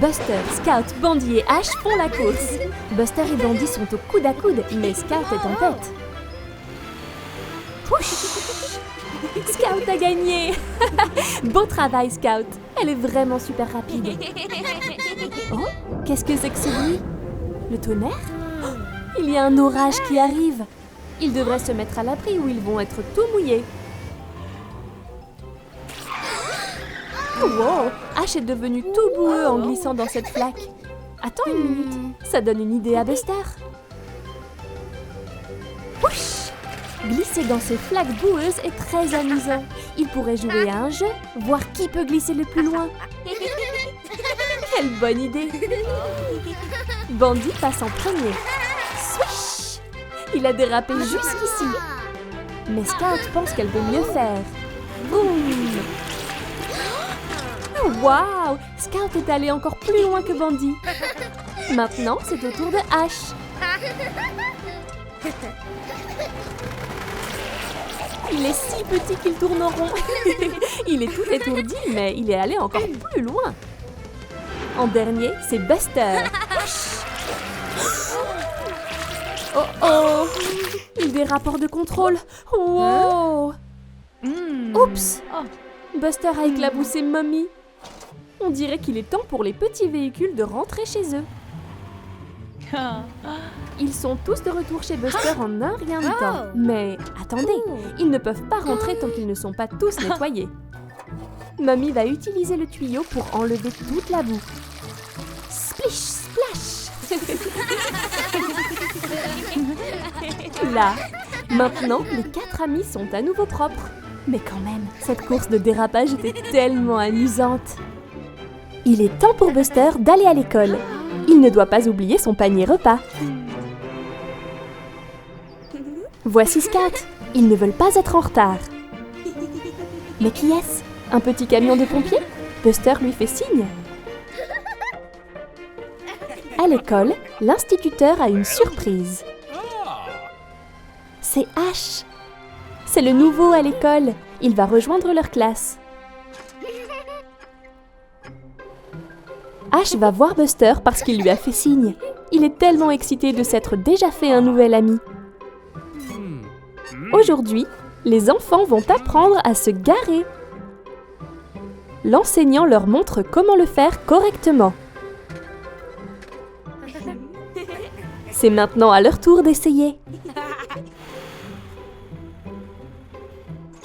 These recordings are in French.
Buster, Scout, Bandy et Ash font la course. Buster et Bandy sont au coude à coude, mais Scout est en tête. Pouch! Scout a gagné! Beau travail, Scout! Elle est vraiment super rapide. Oh, qu'est-ce que c'est que ce bruit? Le tonnerre? Oh, il y a un orage qui arrive. Ils devraient se mettre à l'abri ou ils vont être tout mouillés. Wow! Ash est devenu tout boueux en glissant dans cette flaque. Attends une minute, ça donne une idée à Buster. Ouch! Glisser dans ces flaques boueuses est très amusant. Il pourrait jouer à un jeu, voir qui peut glisser le plus loin. Quelle bonne idée! Bandy passe en premier. Swish! Il a dérapé jusqu'ici. Mais Scout pense qu'elle peut mieux faire. Boum! Waouh! Scout est allé encore plus loin que Bandy. Maintenant, c'est au tour de Ash. Il est si petit qu'il tourne en rond. Il est tout étourdi, mais il est allé encore plus loin. En dernier, c'est Buster. Oh oh! Il dérape hors de contrôle. Wow! Oups! Buster a éclaboussé Mommy. On dirait qu'il est temps pour les petits véhicules de rentrer chez eux. Ils sont tous de retour chez Buster en un rien de temps. Mais attendez, ils ne peuvent pas rentrer tant qu'ils ne sont pas tous nettoyés. Mommy va utiliser le tuyau pour enlever toute la boue. Splish, splash! Là, maintenant, les 4 amis sont à nouveau propres. Mais quand même, cette course de dérapage était tellement amusante. Il est temps pour Buster d'aller à l'école. Il ne doit pas oublier son panier repas. Voici Scout. Ils ne veulent pas être en retard. Mais qui est-ce? Un petit camion de pompiers? Buster lui fait signe. À l'école, l'instituteur a une surprise. C'est Ash. C'est le nouveau à l'école. Il va rejoindre leur classe. Ash va voir Buster parce qu'il lui a fait signe. Il est tellement excité de s'être déjà fait un nouvel ami. Aujourd'hui, les enfants vont apprendre à se garer. L'enseignant leur montre comment le faire correctement. C'est maintenant à leur tour d'essayer.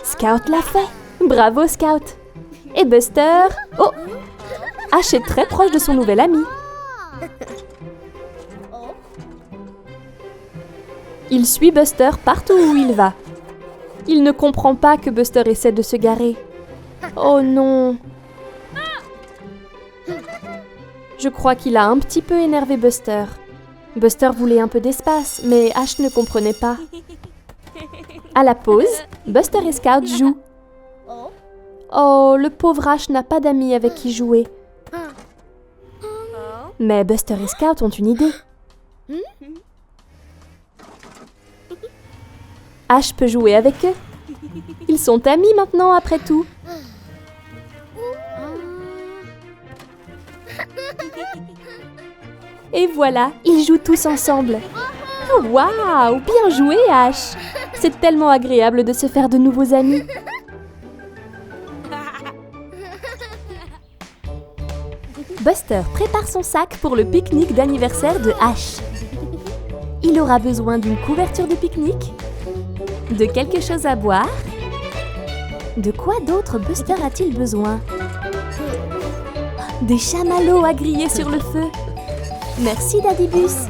Scout l'a fait. Bravo, Scout. Et Buster... Oh! Ash est très proche de son nouvel ami. Il suit Buster partout où il va. Il ne comprend pas que Buster essaie de se garer. Oh non! Je crois qu'il a un petit peu énervé Buster. Buster voulait un peu d'espace, mais Ash ne comprenait pas. À la pause, Buster et Scout jouent. Oh, le pauvre Ash n'a pas d'amis avec qui jouer. Mais Buster et Scout ont une idée. Ash peut jouer avec eux. Ils sont amis maintenant, après tout. Et voilà, ils jouent tous ensemble. Waouh, bien joué, Ash! C'est tellement agréable de se faire de nouveaux amis. Buster prépare son sac pour le pique-nique d'anniversaire de Ash. Il aura besoin d'une couverture de pique-nique, de quelque chose à boire. De quoi d'autre Buster a-t-il besoin? Des chamallows à griller sur le feu. Merci, Daddybus.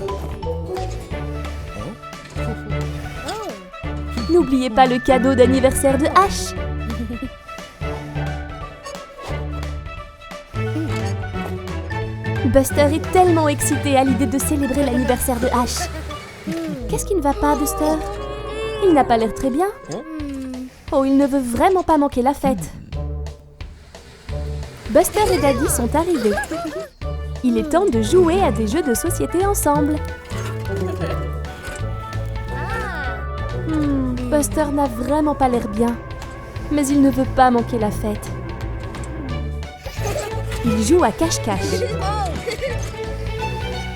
N'oubliez pas le cadeau d'anniversaire de Ash. Buster est tellement excité à l'idée de célébrer l'anniversaire de Ash. Qu'est-ce qui ne va pas, Buster? Il n'a pas l'air très bien. Oh, il ne veut vraiment pas manquer la fête. Buster et Daddy sont arrivés. Il est temps de jouer à des jeux de société ensemble. Buster n'a vraiment pas l'air bien. Mais il ne veut pas manquer la fête. Il joue à cache-cache.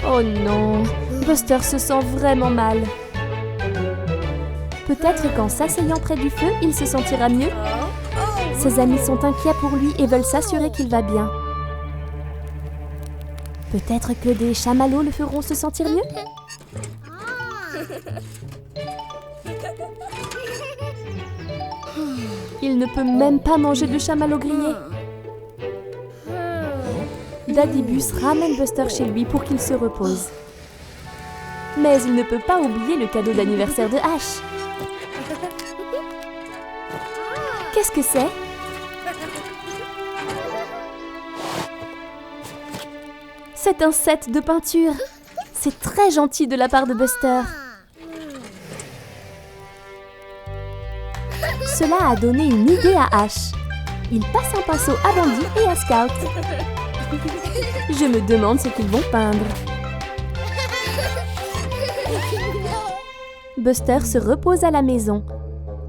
Oh non, Buster se sent vraiment mal. Peut-être qu'en s'asseyant près du feu, il se sentira mieux. Ses amis sont inquiets pour lui et veulent s'assurer qu'il va bien. Peut-être que des chamallows le feront se sentir mieux. Il ne peut même pas manger de chamallow grillé. Daddy Bus ramène Buster chez lui pour qu'il se repose. Mais il ne peut pas oublier le cadeau d'anniversaire de Ash. Qu'est-ce que c'est? C'est un set de peinture. C'est très gentil de la part de Buster. Cela a donné une idée à Ash. Il passe un pinceau à Bandy et à Scout. Je me demande ce qu'ils vont peindre. Buster se repose à la maison.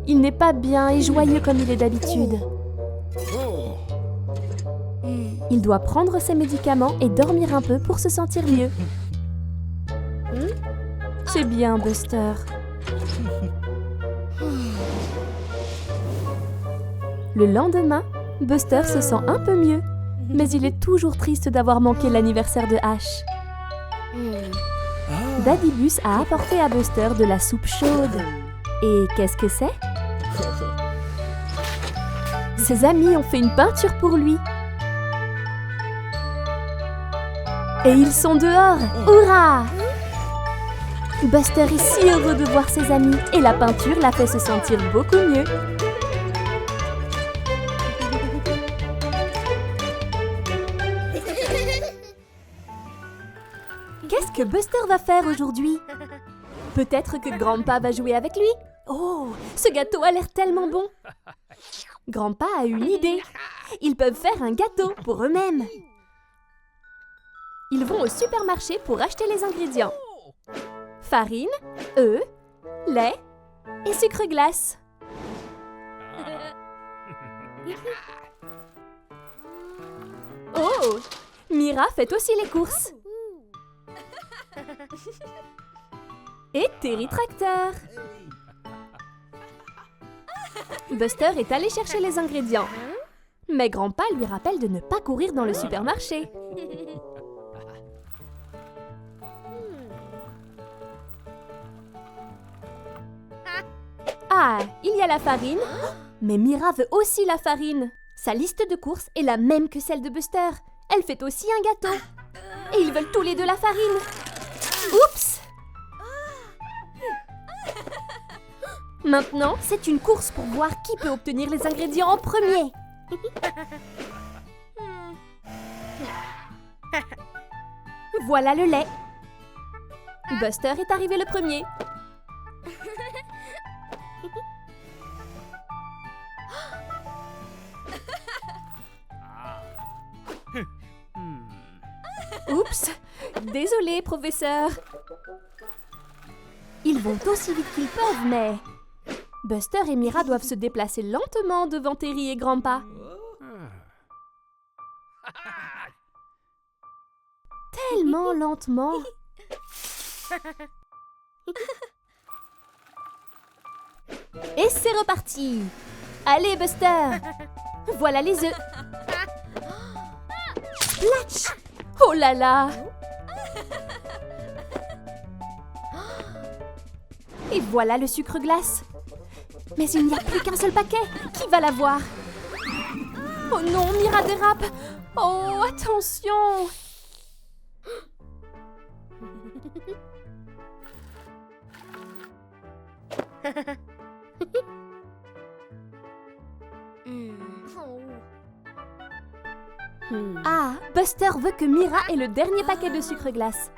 Il n'est pas bien et joyeux comme il est d'habitude. Il doit prendre ses médicaments et dormir un peu pour se sentir mieux. C'est bien, Buster. Le lendemain, Buster se sent un peu mieux, mais il est toujours triste d'avoir manqué l'anniversaire de Ash. Daddy Bus a apporté à Buster de la soupe chaude. Et qu'est-ce que c'est? Ses amis ont fait une peinture pour lui. Et ils sont dehors! Hurrah! Buster est si heureux de voir ses amis et la peinture l'a fait se sentir beaucoup mieux. Qu'est-ce que Buster va faire aujourd'hui? Peut-être que Grandpa va jouer avec lui? Oh, ce gâteau a l'air tellement bon! Grandpa a une idée. Ils peuvent faire un gâteau pour eux-mêmes. Ils vont au supermarché pour acheter les ingrédients. Farine, œufs, lait et sucre glace. Oh, Mira fait aussi les courses. Et Terry Tracteur. Buster est allé chercher les ingrédients. Mais Grandpa lui rappelle de ne pas courir dans le supermarché. Ah, il y a la farine. Mais Mira veut aussi la farine. Sa liste de courses est la même que celle de Buster. Elle fait aussi un gâteau. Et ils veulent tous les deux la farine. Oups! Maintenant, c'est une course pour voir qui peut obtenir les ingrédients en premier. Voilà le lait. Buster est arrivé le premier. Oups! Désolé, professeur. Ils vont aussi vite qu'ils peuvent, mais... Buster et Mira doivent se déplacer lentement devant Terry et Grandpa. Tellement lentement. Et c'est reparti. Allez, Buster. Voilà les œufs. Splatch! Oh là là! Et voilà le sucre glace. Mais il n'y a plus qu'un seul paquet. Qui va l'avoir? Oh non, Mira dérape. Oh, attention! Ah, Buster veut que Mira ait le dernier paquet de sucre glace.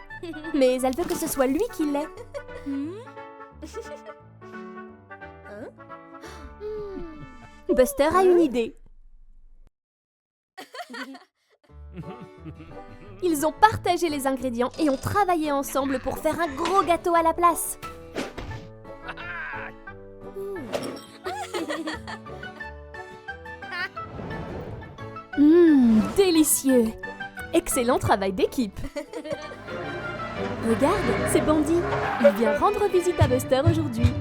Mais elle veut que ce soit lui qui l'ait. Buster a une idée. Ils ont partagé les ingrédients et ont travaillé ensemble pour faire un gros gâteau à la place. Délicieux! Excellent travail d'équipe! Regarde, c'est Bandy. Il vient rendre visite à Buster aujourd'hui.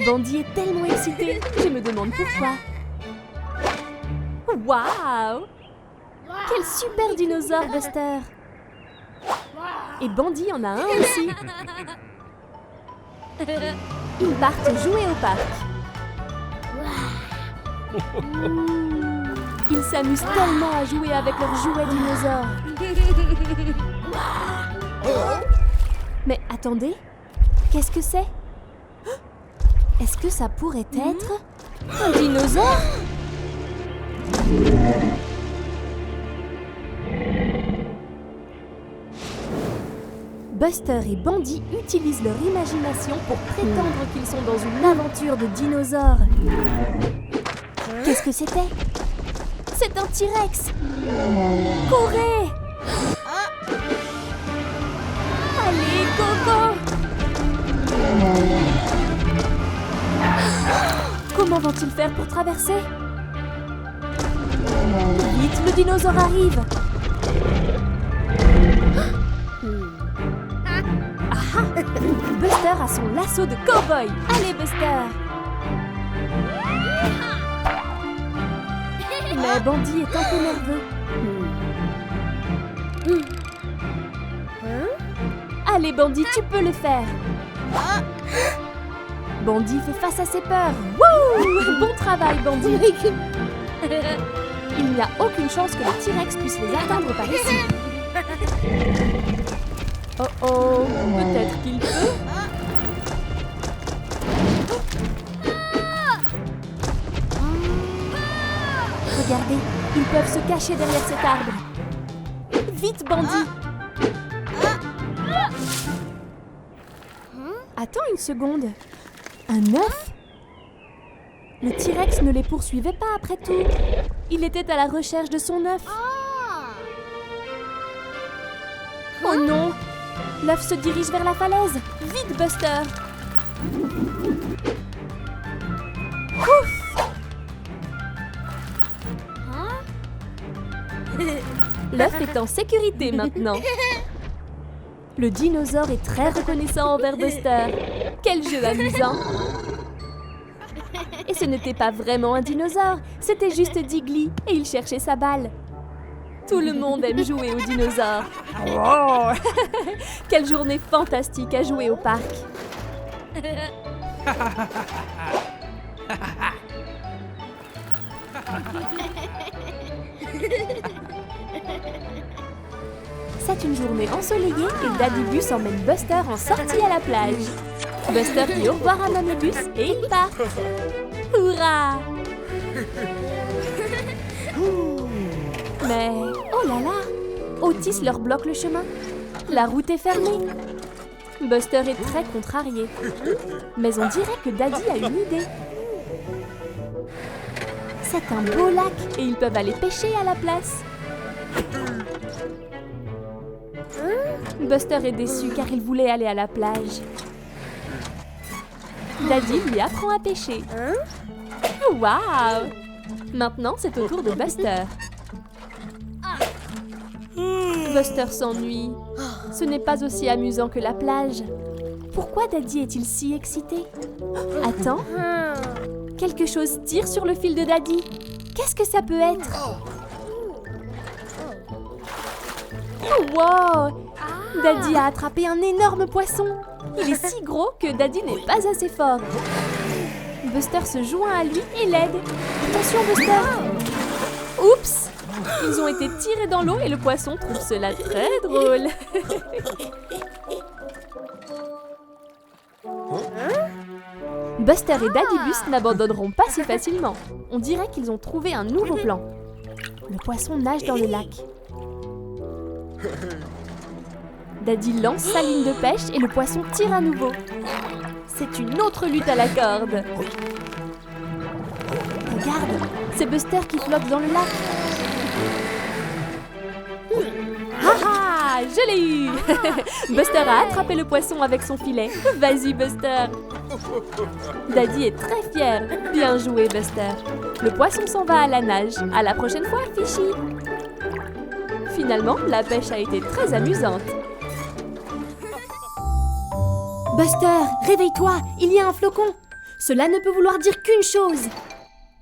Bandy est tellement excité, je me demande pourquoi. Waouh! Quel super dinosaure, Buster! Et Bandy en a un aussi. Ils partent jouer au parc. Ils s'amusent tellement à jouer avec leurs jouets dinosaures. Mais attendez, qu'est-ce que c'est? Est-ce que ça pourrait être un dinosaure? Buster et Bandy utilisent leur imagination pour prétendre qu'ils sont dans une aventure de dinosaures. Qu'est-ce que c'était? C'est un T-Rex! Courez! Allez, go! Comment vont-ils faire pour traverser? Vite, le dinosaure arrive! Ah! Buster a son lasso de cow-boy! Allez, Buster! Mais Bandy est un peu nerveux. Allez, Bandy, tu peux le faire! Bandy fait face à ses peurs. Wouh! Bon travail, Bandy! Il n'y a aucune chance que le T-Rex puisse les atteindre par ici. Oh oh, peut-être qu'il peut. Regardez, ils peuvent se cacher derrière cet arbre. Vite, Bandy! Attends une seconde. Un œuf? Le T-Rex ne les poursuivait pas après tout. Il était à la recherche de son œuf. Oh non! L'œuf se dirige vers la falaise. Vite, Buster! Ouf! L'œuf est en sécurité maintenant. Le dinosaure est très reconnaissant envers Buster. Quel jeu amusant! Et ce n'était pas vraiment un dinosaure, c'était juste Diggly et il cherchait sa balle. Tout le monde aime jouer aux dinosaures. Oh. Quelle journée fantastique à jouer au parc. C'est une journée ensoleillée et Daddy Bus emmène Buster en sortie à la plage. Buster dit au revoir à Mamie Bus et il part. Hurrah! Mais, oh là là! Otis leur bloque le chemin. La route est fermée. Buster est très contrarié. Mais on dirait que Daddy a une idée. C'est un beau lac et ils peuvent aller pêcher à la place. Buster est déçu car il voulait aller à la plage. Daddy lui apprend à pêcher. Waouh! Maintenant, c'est au tour de Buster. Buster s'ennuie. Ce n'est pas aussi amusant que la plage. Pourquoi Daddy est-il si excité? Attends. Quelque chose tire sur le fil de Daddy. Qu'est-ce que ça peut être? Oh, wow! Daddy a attrapé un énorme poisson. Il est si gros que Daddy n'est pas assez fort. Buster se joint à lui et l'aide. Attention, Buster! Oups! Ils ont été tirés dans l'eau et le poisson trouve cela très drôle. Buster et Daddy Bus n'abandonneront pas si facilement. On dirait qu'ils ont trouvé un nouveau plan. Le poisson nage dans le lac. Daddy lance sa ligne de pêche et le poisson tire à nouveau. C'est une autre lutte à la corde. Regarde, c'est Buster qui flotte dans le lac. Ah, je l'ai eu! Buster a attrapé le poisson avec son filet. Vas-y, Buster! Daddy est très fier. Bien joué, Buster. Le poisson s'en va à la nage. À la prochaine fois, Fishy! Finalement, la pêche a été très amusante. Buster, réveille-toi, il y a un flocon. Cela ne peut vouloir dire qu'une chose.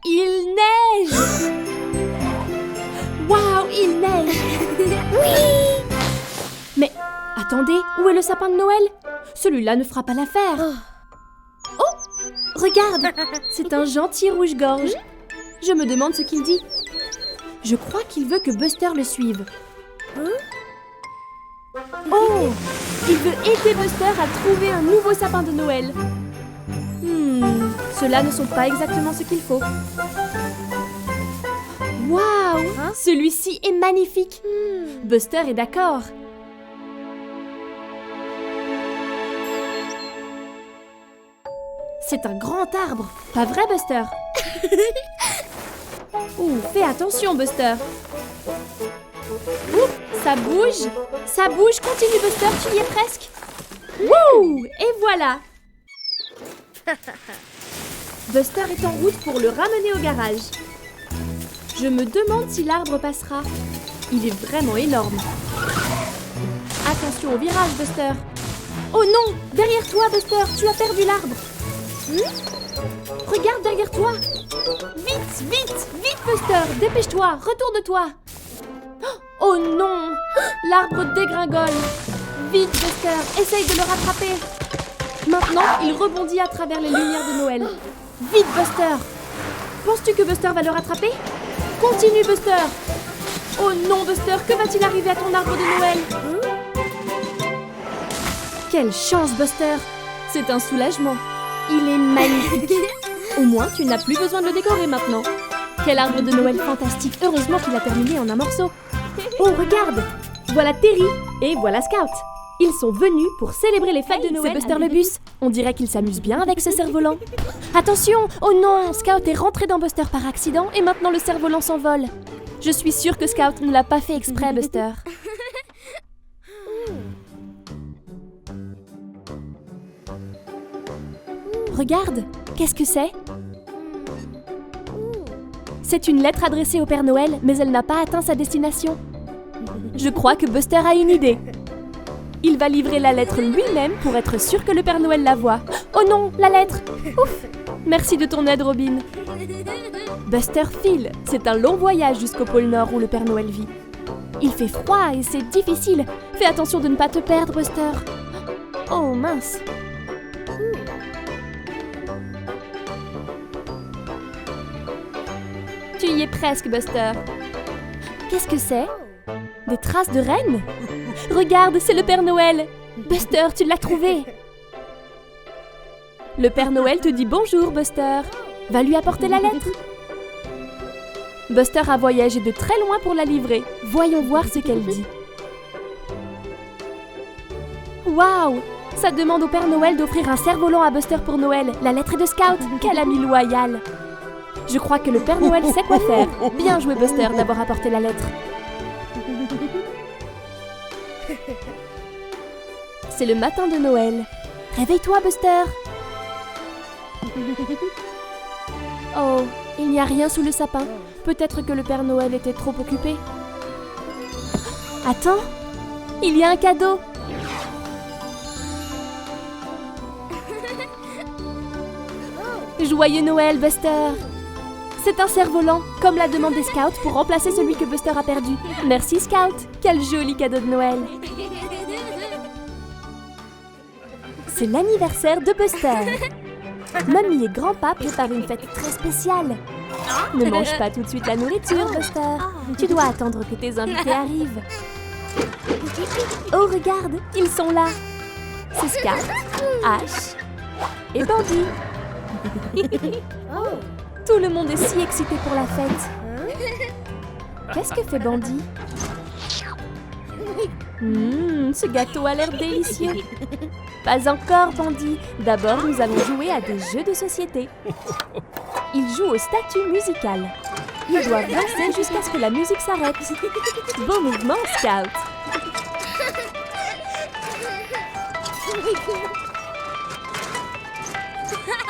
Il neige. Waouh, il neige. Oui. Mais attendez, où est le sapin de Noël? Celui-là ne fera pas l'affaire. Oh, regarde, c'est un gentil rouge-gorge. Je me demande ce qu'il dit. Je crois qu'il veut que Buster le suive. Oh, il veut aider Buster à trouver un nouveau sapin de Noël. Ceux-là ne sont pas exactement ce qu'il faut. Waouh, celui-ci est magnifique. Buster est d'accord. C'est un grand arbre, pas vrai Buster? Ouh, fais attention Buster. Ouh, ça bouge. Ça bouge, continue Buster, tu y es presque. Wouh, et voilà. Buster est en route pour le ramener au garage. Je me demande si l'arbre passera. Il est vraiment énorme. Attention au virage Buster. Oh non, derrière toi Buster, tu as perdu l'arbre. Regarde derrière toi. Vite, vite, vite Buster, dépêche-toi, retourne-toi. Oh non, l'arbre dégringole. Vite Buster, essaye de le rattraper. Maintenant, il rebondit à travers les lumières de Noël. Vite Buster. Penses-tu que Buster va le rattraper? Continue Buster. Oh non Buster, que va-t-il arriver à ton arbre de Noël? Quelle chance Buster. C'est un soulagement. Il est magnifique. Au moins, tu n'as plus besoin de le décorer maintenant. Quel arbre de Noël fantastique. Heureusement qu'il a terminé en un morceau. Oh, regarde. Voilà Terry et voilà Scout. Ils sont venus pour célébrer les fêtes de Noël. C'est Buster le bus. On dirait qu'il s'amuse bien avec ce cerf-volant. Attention! Oh non! Scout est rentré dans Buster par accident et maintenant le cerf-volant s'envole. Je suis sûre que Scout ne l'a pas fait exprès, Buster. Regarde! Qu'est-ce que c'est? C'est une lettre adressée au Père Noël, mais elle n'a pas atteint sa destination. Je crois que Buster a une idée. Il va livrer la lettre lui-même pour être sûr que le Père Noël la voit. Oh non, la lettre! Ouf! Merci de ton aide, Robin. Buster file. C'est un long voyage jusqu'au pôle Nord où le Père Noël vit. Il fait froid et c'est difficile. Fais attention de ne pas te perdre, Buster. Oh mince! Tu y es presque, Buster. Qu'est-ce que c'est? Des traces de rennes? Regarde, c'est le Père Noël! Buster, tu l'as trouvé! Le Père Noël te dit bonjour, Buster. Va lui apporter la lettre. Buster a voyagé de très loin pour la livrer. Voyons voir ce qu'elle dit. Waouh! Ça demande au Père Noël d'offrir un cerf-volant à Buster pour Noël. La lettre est de Scout. Quel ami loyal! Je crois que le Père Noël sait quoi faire. Bien joué, Buster, d'avoir apporté la lettre. C'est le matin de Noël. Réveille-toi, Buster. Oh, il n'y a rien sous le sapin. Peut-être que le Père Noël était trop occupé. Attends, il y a un cadeau. Joyeux Noël, Buster. C'est un cerf-volant, comme l'a demandé Scout pour remplacer celui que Buster a perdu. Merci, Scout. Quel joli cadeau de Noël. C'est l'anniversaire de Buster. Mamie et grand-pa préparent une fête très spéciale. Ne mange pas tout de suite la nourriture, Buster. Tu dois attendre que tes invités arrivent. Oh, regarde, ils sont là. C'est Scout, Ash et Bandy. Tout le monde est si excité pour la fête. Qu'est-ce que fait Bandy? Ce gâteau a l'air délicieux. Pas encore, Bandy. D'abord, nous allons jouer à des jeux de société. Il joue au statut musical. Ils doivent danser jusqu'à ce que la musique s'arrête. Beau mouvement, Scout.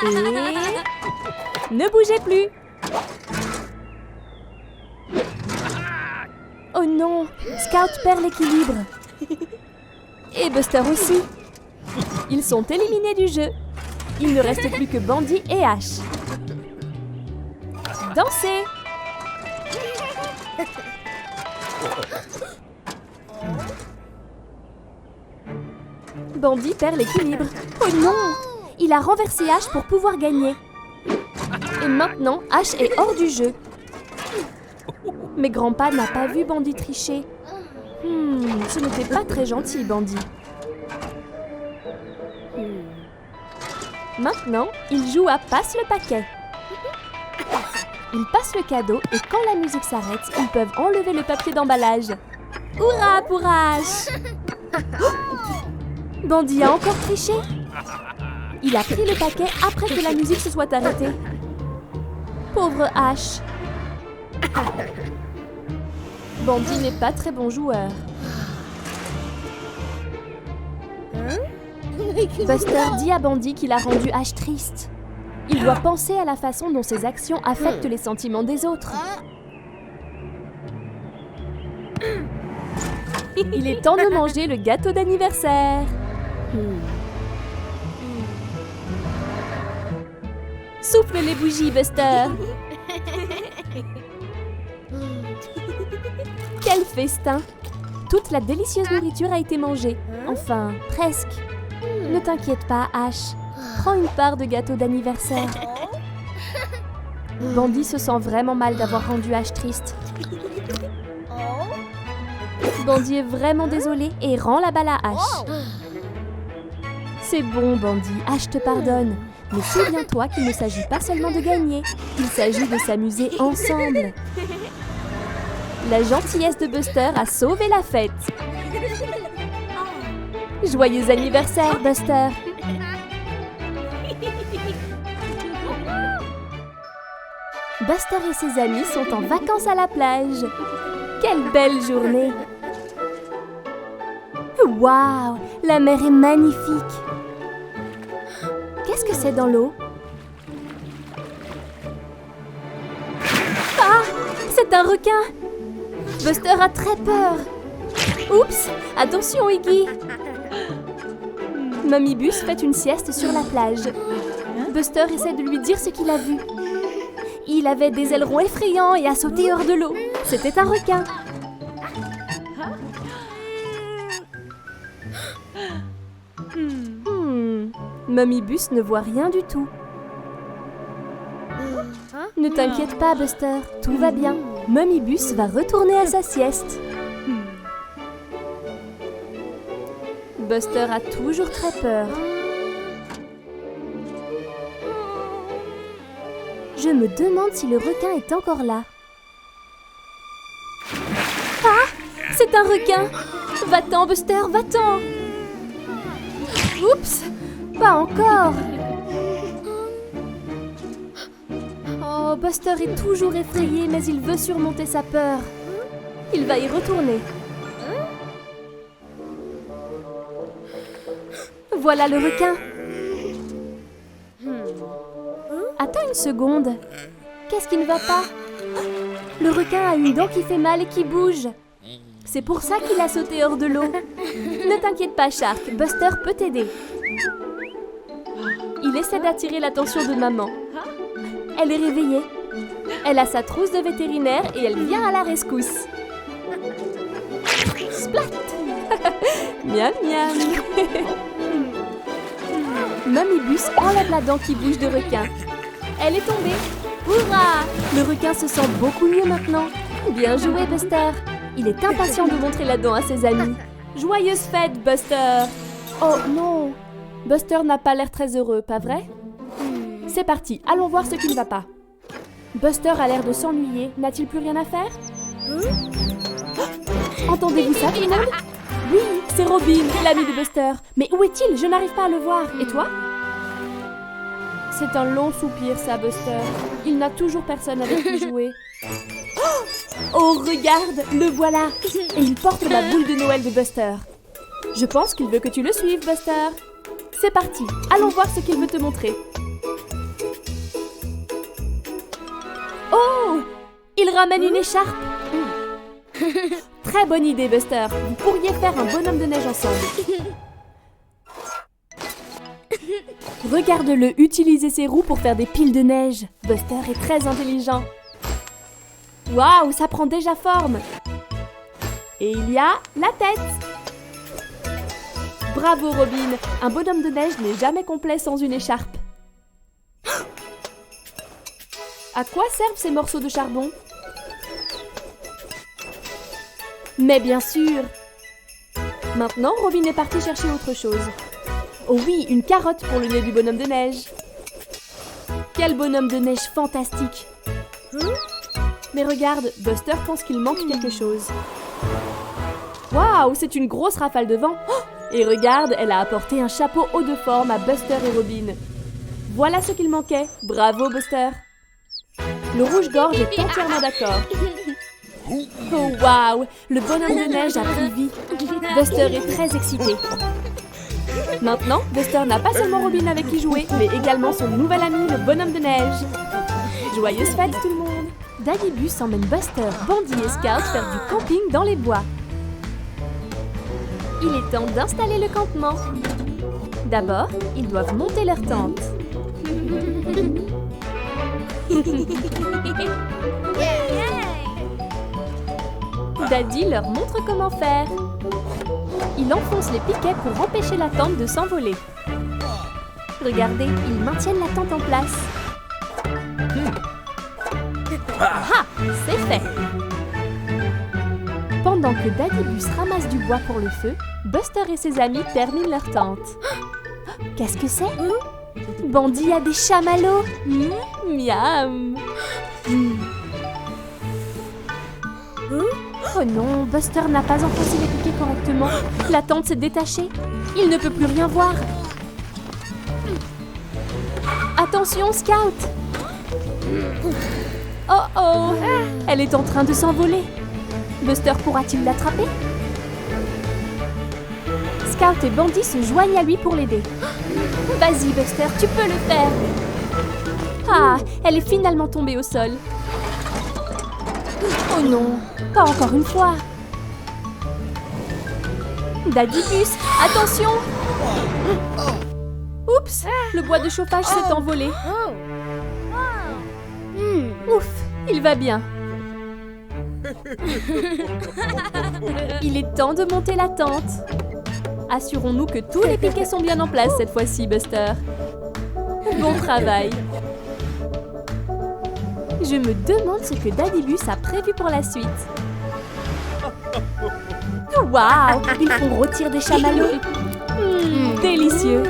Et... ne bougez plus. Oh non, Scout perd l'équilibre. Et Buster aussi. Ils sont éliminés du jeu. Il ne reste plus que Bandy et Ash. Dansez! Bandy perd l'équilibre. Oh non! Il a renversé Ash pour pouvoir gagner. Et maintenant, Ash est hors du jeu. Mais Grandpa n'a pas vu Bandy tricher. Ce n'était pas très gentil, Bandy. Maintenant, il joue à Passe le paquet. Ils passent le cadeau et quand la musique s'arrête, ils peuvent enlever le papier d'emballage. Hurrah pour Ash! Bandy a encore triché. Il a pris le paquet après que la musique se soit arrêtée. Pauvre Ash. Bandy n'est pas très bon joueur. Buster dit à Bandy qu'il a rendu Ash triste. Il doit penser à la façon dont ses actions affectent les sentiments des autres. Il est temps de manger le gâteau d'anniversaire. Souffle les bougies, Buster. Quel festin! Toute la délicieuse nourriture a été mangée. Enfin, presque. Ne t'inquiète pas, Ash. Prends une part de gâteau d'anniversaire. Bandy se sent vraiment mal d'avoir rendu Ash triste. Bandy est vraiment désolé et rend la balle à Ash. C'est bon, Bandy, Ash te pardonne. Mais souviens-toi qu'il ne s'agit pas seulement de gagner. Il s'agit de s'amuser ensemble. La gentillesse de Buster a sauvé la fête. Joyeux anniversaire, Buster! Buster et ses amis sont en vacances à la plage. Quelle belle journée! Waouh! La mer est magnifique! Qu'est-ce que c'est dans l'eau? Ah! C'est un requin! Buster a très peur! Oups! Attention, Iggy! Mamie Bus fait une sieste sur la plage. Buster essaie de lui dire ce qu'il a vu. Il avait des ailerons effrayants et a sauté hors de l'eau. C'était un requin. Mamie Bus ne voit rien du tout. Ne t'inquiète pas, Buster, tout va bien. Mamie Bus va retourner à sa sieste. Buster a toujours très peur. Je me demande si le requin est encore là. Ah! C'est un requin! Va-t'en, Buster, va-t'en! Oups! Pas encore! Oh, Buster est toujours effrayé, mais il veut surmonter sa peur. Il va y retourner. Voilà le requin. Attends une seconde. Qu'est-ce qui ne va pas? Le requin a une dent qui fait mal et qui bouge. C'est pour ça qu'il a sauté hors de l'eau. Ne t'inquiète pas, Shark. Buster peut t'aider. Il essaie d'attirer l'attention de maman. Elle est réveillée. Elle a sa trousse de vétérinaire et elle vient à la rescousse. Splat! Miam miam! Mamie Bus enlève la dent qui bouge de requin. Elle est tombée. Hurrah! Le requin se sent beaucoup mieux maintenant. Bien joué, Buster. Il est impatient de montrer la dent à ses amis. Joyeuse fête, Buster! Oh non! Buster n'a pas l'air très heureux, pas vrai? C'est parti, allons voir ce qui ne va pas. Buster a l'air de s'ennuyer. N'a-t-il plus rien à faire? Entendez-vous ça, tout le monde? Oui, c'est Robin, l'ami de Buster. Mais où est-il? Je n'arrive pas à le voir. Et toi? C'est un long soupir, ça, Buster. Il n'a toujours personne avec qui jouer. Oh, regarde, le voilà. Et il porte la boule de Noël de Buster. Je pense qu'il veut que tu le suives, Buster. C'est parti, allons voir ce qu'il veut te montrer. Oh! Il ramène une écharpe. Très bonne idée, Buster. Vous pourriez faire un bonhomme de neige ensemble. Regarde-le utiliser ses roues pour faire des piles de neige. Buster est très intelligent. Waouh, ça prend déjà forme. Et il y a la tête. Bravo Robin, un bonhomme de neige n'est jamais complet sans une écharpe. À quoi servent ces morceaux de charbon? Mais bien sûr. Maintenant, Robin est parti chercher autre chose. Oh oui, une carotte pour le nez du bonhomme de neige. Quel bonhomme de neige fantastique. Mais regarde, Buster pense qu'il manque quelque chose. Waouh, c'est une grosse rafale de vent. Oh, et regarde, elle a apporté un chapeau haut de forme à Buster et Robin. Voilà ce qu'il manquait. Bravo Buster. Le rouge-gorge est entièrement d'accord. Oh waouh, le bonhomme de neige a pris vie. Buster est très excité. Maintenant, Buster n'a pas seulement Robin avec qui jouer, mais également son nouvel ami, le bonhomme de neige. Joyeuses fêtes tout le monde. Daddy Bus emmène Buster, Bandy et Scout faire du camping dans les bois. Il est temps d'installer le campement. D'abord, ils doivent monter leur tente. Daddy leur montre comment faire. Il enfonce les piquets pour empêcher la tente de s'envoler. Regardez, ils maintiennent la tente en place. Ah, c'est fait. Pendant que Daddy Bus ramasse du bois pour le feu, Buster et ses amis terminent leur tente. Qu'est-ce que c'est? Bandy a des chamallows. Miam. Oh non, Buster n'a pas enfoncé les piquets correctement. La tente s'est détachée. Il ne peut plus rien voir. Attention, Scout! Oh oh! Elle est en train de s'envoler. Buster pourra-t-il l'attraper? Scout et Bandy se joignent à lui pour l'aider. Vas-y, Buster, tu peux le faire! Ah, elle est finalement tombée au sol. Oh non, pas encore une fois. Daddy Bus, attention! Oups, le bois de chauffage s'est envolé. Ouf, il va bien. Il est temps de monter la tente. Assurons-nous que tous les piquets sont bien en place cette fois-ci, Buster. Bon travail. Je me demande ce que Daddy Bus a prévu pour la suite. Waouh, ils font rôtir des chamallows. Délicieux.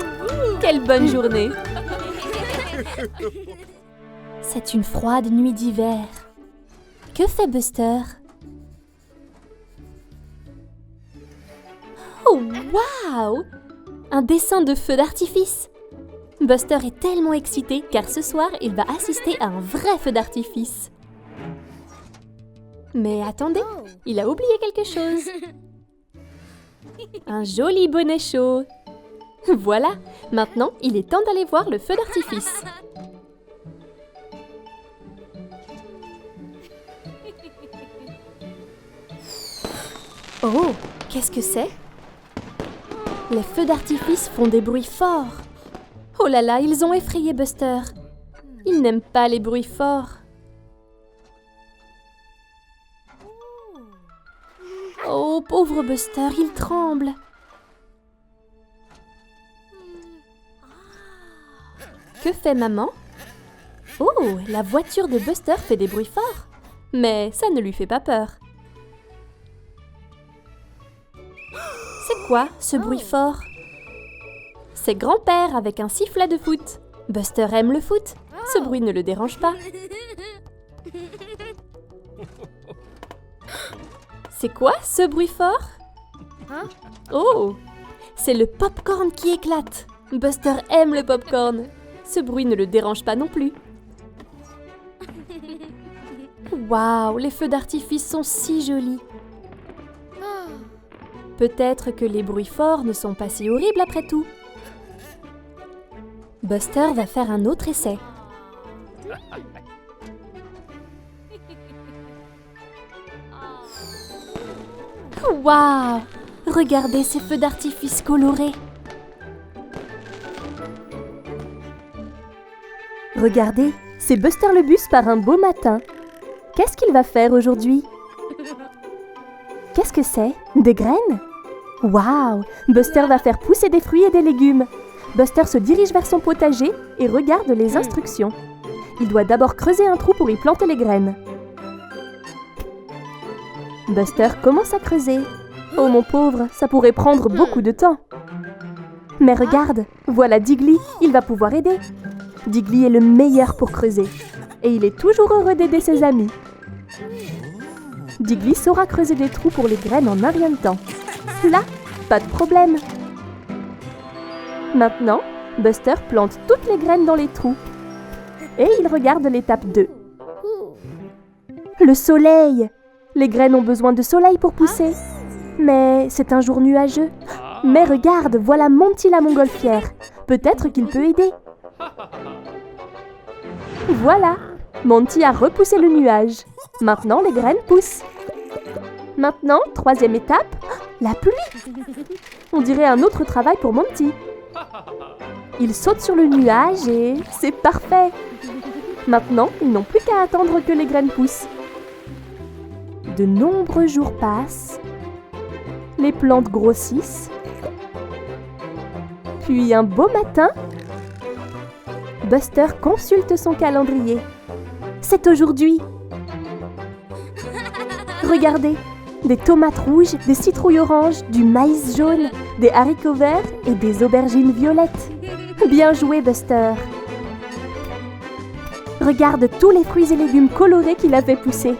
Quelle bonne journée. C'est une froide nuit d'hiver. Que fait Buster? Oh, waouh! Un dessin de feu d'artifice. Buster est tellement excité car ce soir, il va assister à un vrai feu d'artifice. Mais attendez, il a oublié quelque chose. Un joli bonnet chaud. Voilà, maintenant, il est temps d'aller voir le feu d'artifice. Oh, qu'est-ce que c'est? Les feux d'artifice font des bruits forts. Oh là là, ils ont effrayé Buster. Il n'aime pas les bruits forts. Oh, pauvre Buster, il tremble. Que fait maman? Oh, la voiture de Buster fait des bruits forts. Mais ça ne lui fait pas peur. C'est quoi, ce bruit fort? C'est grand-père avec un sifflet de foot. Buster aime le foot. Ce bruit ne le dérange pas. C'est quoi, ce bruit fort? Oh, c'est le pop-corn qui éclate. Buster aime le pop-corn. Ce bruit ne le dérange pas non plus. Waouh, les feux d'artifice sont si jolis. Peut-être que les bruits forts ne sont pas si horribles après tout. Buster va faire un autre essai. Waouh! Regardez ces feux d'artifice colorés. Regardez, c'est Buster le bus par un beau matin. Qu'est-ce qu'il va faire aujourd'hui? Qu'est-ce que c'est? Des graines? Waouh! Buster va faire pousser des fruits et des légumes. Buster se dirige vers son potager et regarde les instructions. Il doit d'abord creuser un trou pour y planter les graines. Buster commence à creuser. Oh mon pauvre, ça pourrait prendre beaucoup de temps. Mais regarde, voilà Diggly, il va pouvoir aider. Diggly est le meilleur pour creuser. Et il est toujours heureux d'aider ses amis. Diggly saura creuser des trous pour les graines en un rien de temps. Là, pas de problème. Maintenant, Buster plante toutes les graines dans les trous. Et il regarde l'étape 2. Le soleil! Les graines ont besoin de soleil pour pousser. Mais c'est un jour nuageux. Mais regarde, voilà Monty la montgolfière. Peut-être qu'il peut aider. Voilà, Monty a repoussé le nuage. Maintenant, les graines poussent. Maintenant, troisième étape, la pluie. On dirait un autre travail pour Monty. Il saute sur le nuage et c'est parfait. Maintenant, ils n'ont plus qu'à attendre que les graines poussent. De nombreux jours passent. Les plantes grossissent. Puis un beau matin, Buster consulte son calendrier. C'est aujourd'hui. Regardez, des tomates rouges, des citrouilles oranges, du maïs jaune, des haricots verts et des aubergines violettes. Bien joué, Buster. Regarde tous les fruits et légumes colorés qu'il a fait pousser.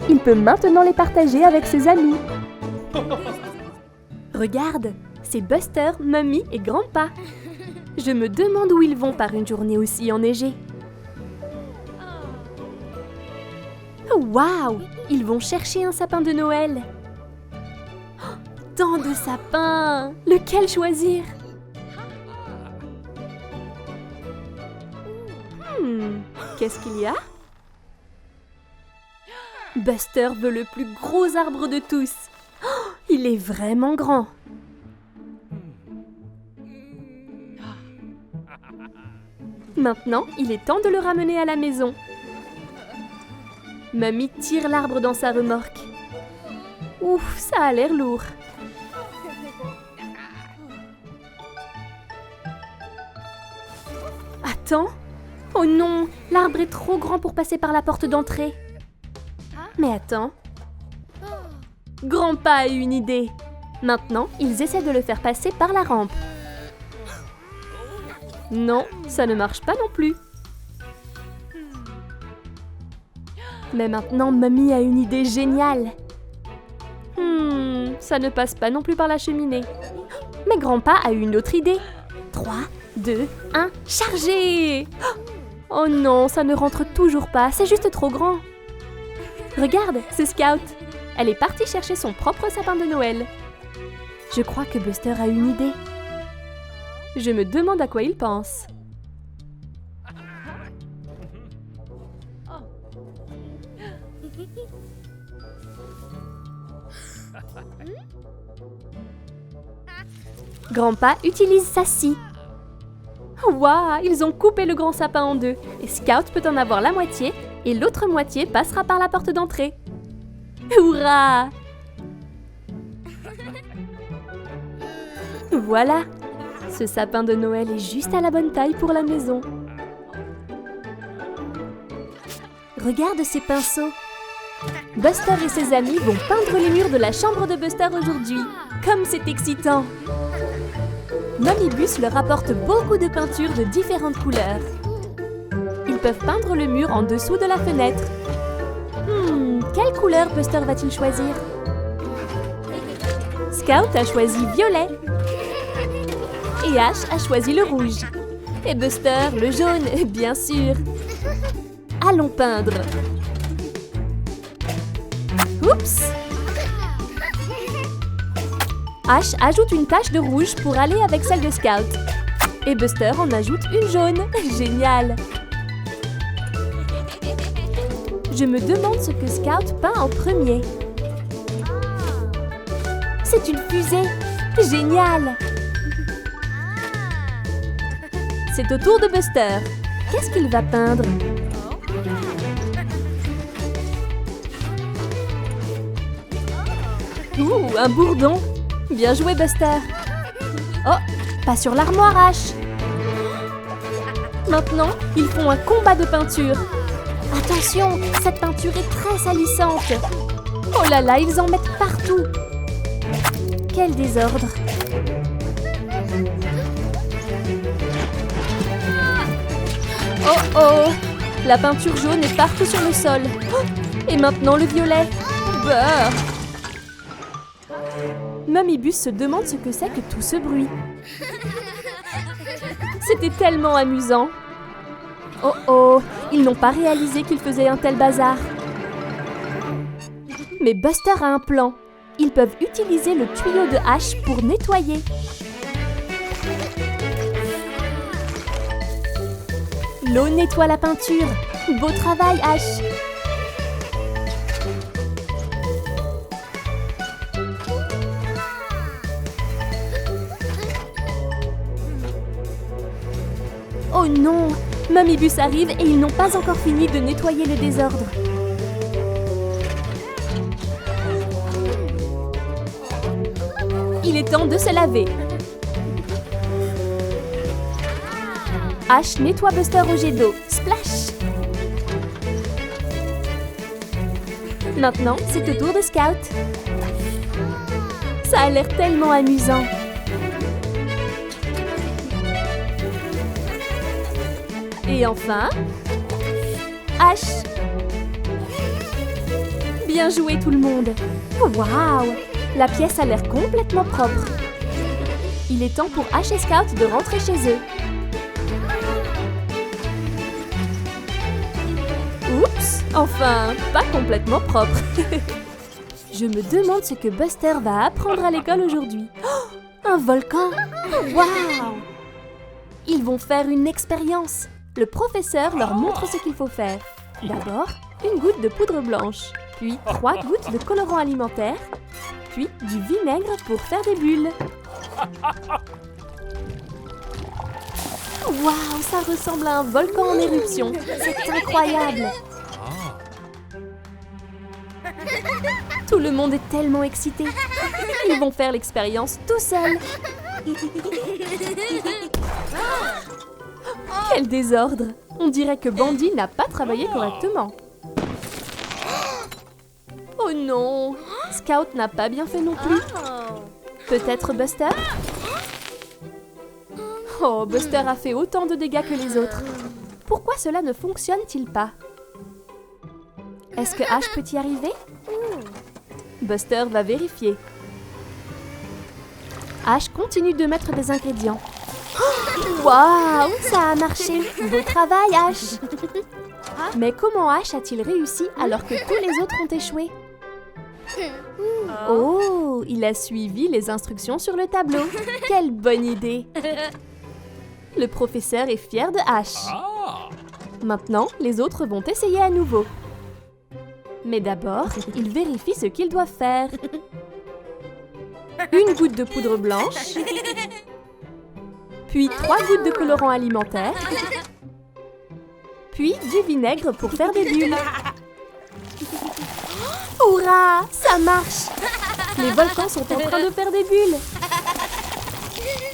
Il peut maintenant les partager avec ses amis. Regarde, c'est Buster, Mummy et Grandpa. Je me demande où ils vont par une journée aussi enneigée. Oh, waouh! Ils vont chercher un sapin de Noël. Oh, tant de sapins! Lequel choisir? Qu'est-ce qu'il y a? Buster veut le plus gros arbre de tous. Oh, il est vraiment grand. Maintenant, il est temps de le ramener à la maison. Mamie tire l'arbre dans sa remorque. Ouf, ça a l'air lourd. Attends. Oh non, l'arbre est trop grand pour passer par la porte d'entrée. Mais attends. Grandpa a une idée. Maintenant, ils essaient de le faire passer par la rampe. Non, ça ne marche pas non plus. Mais maintenant, Mamie a une idée géniale. Ça ne passe pas non plus par la cheminée. Mais Grandpa a une autre idée. 3, 2, 1, chargez! Oh non, ça ne rentre toujours pas, c'est juste trop grand. Regarde, c'est Scout. Elle est partie chercher son propre sapin de Noël. Je crois que Buster a une idée. Je me demande à quoi il pense. Grandpa utilise sa scie. Waouh, ils ont coupé le grand sapin en deux. Et Scout peut en avoir la moitié et l'autre moitié passera par la porte d'entrée. Hurrah! Voilà, ce sapin de Noël est juste à la bonne taille pour la maison. Regarde ces pinceaux. Buster et ses amis vont peindre les murs de la chambre de Buster aujourd'hui. Comme c'est excitant! Mamibus leur apporte beaucoup de peintures de différentes couleurs. Ils peuvent peindre le mur en dessous de la fenêtre. Quelle couleur Buster va-t-il choisir? Scout a choisi violet. Et Ash a choisi le rouge. Et Buster, le jaune, bien sûr. Allons peindre. Oups! Ash ajoute une tache de rouge pour aller avec celle de Scout. Et Buster en ajoute une jaune. Génial! Je me demande ce que Scout peint en premier. C'est une fusée! Génial! c'est au tour de Buster. Qu'est-ce qu'il va peindre? Ouh, un bourdon! Bien joué, Buster! Oh, pas sur l'armoire, Ash! Maintenant, ils font un combat de peinture. Attention, cette peinture est très salissante. Oh là là, ils en mettent partout. Quel désordre! Oh oh! La peinture jaune est partout sur le sol. Oh, et maintenant le violet. Beurre! Mummy Bus se demande ce que c'est que tout ce bruit. C'était tellement amusant. Oh oh! Ils n'ont pas réalisé qu'ils faisaient un tel bazar. Mais Buster a un plan. Ils peuvent utiliser le tuyau de Ash pour nettoyer. L'eau nettoie la peinture. Beau travail, Ash! Oh non! Mummy Bus arrive et ils n'ont pas encore fini de nettoyer le désordre. Il est temps de se laver. Ash nettoie Buster au jet d'eau. Splash! Maintenant, c'est au tour de Scout. Ça a l'air tellement amusant. Et enfin, Ash. Bien joué tout le monde. Waouh! La pièce a l'air complètement propre. Il est temps pour Ash et Scout de rentrer chez eux. Oups! Enfin, pas complètement propre. Je me demande ce que Buster va apprendre à l'école aujourd'hui. Oh, un volcan! Waouh! Ils vont faire une expérience. Le professeur leur montre ce qu'il faut faire. D'abord, une goutte de poudre blanche, puis 3 gouttes de colorant alimentaire, puis du vinaigre pour faire des bulles. Waouh, ça ressemble à un volcan en éruption. C'est incroyable. Tout le monde est tellement excité. Ils vont faire l'expérience tout seuls. Quel désordre! On dirait que Bandy n'a pas travaillé correctement. Oh non! Scout n'a pas bien fait non plus. Peut-être Buster? Oh, Buster a fait autant de dégâts que les autres. Pourquoi cela ne fonctionne-t-il pas? Est-ce que Ash peut y arriver? Buster va vérifier. Ash continue de mettre des ingrédients. Waouh, ça a marché! Beau travail, Ash! Mais comment Ash a-t-il réussi alors que tous les autres ont échoué? Oh, il a suivi les instructions sur le tableau. Quelle bonne idée! Le professeur est fier de Ash. Maintenant, les autres vont essayer à nouveau. Mais d'abord, ils vérifient ce qu'ils doivent faire. Une goutte de poudre blanche, puis 3 gouttes de colorant alimentaire, puis du vinaigre pour faire des bulles. Hurrah! Ça marche! Les volcans sont en train de faire des bulles.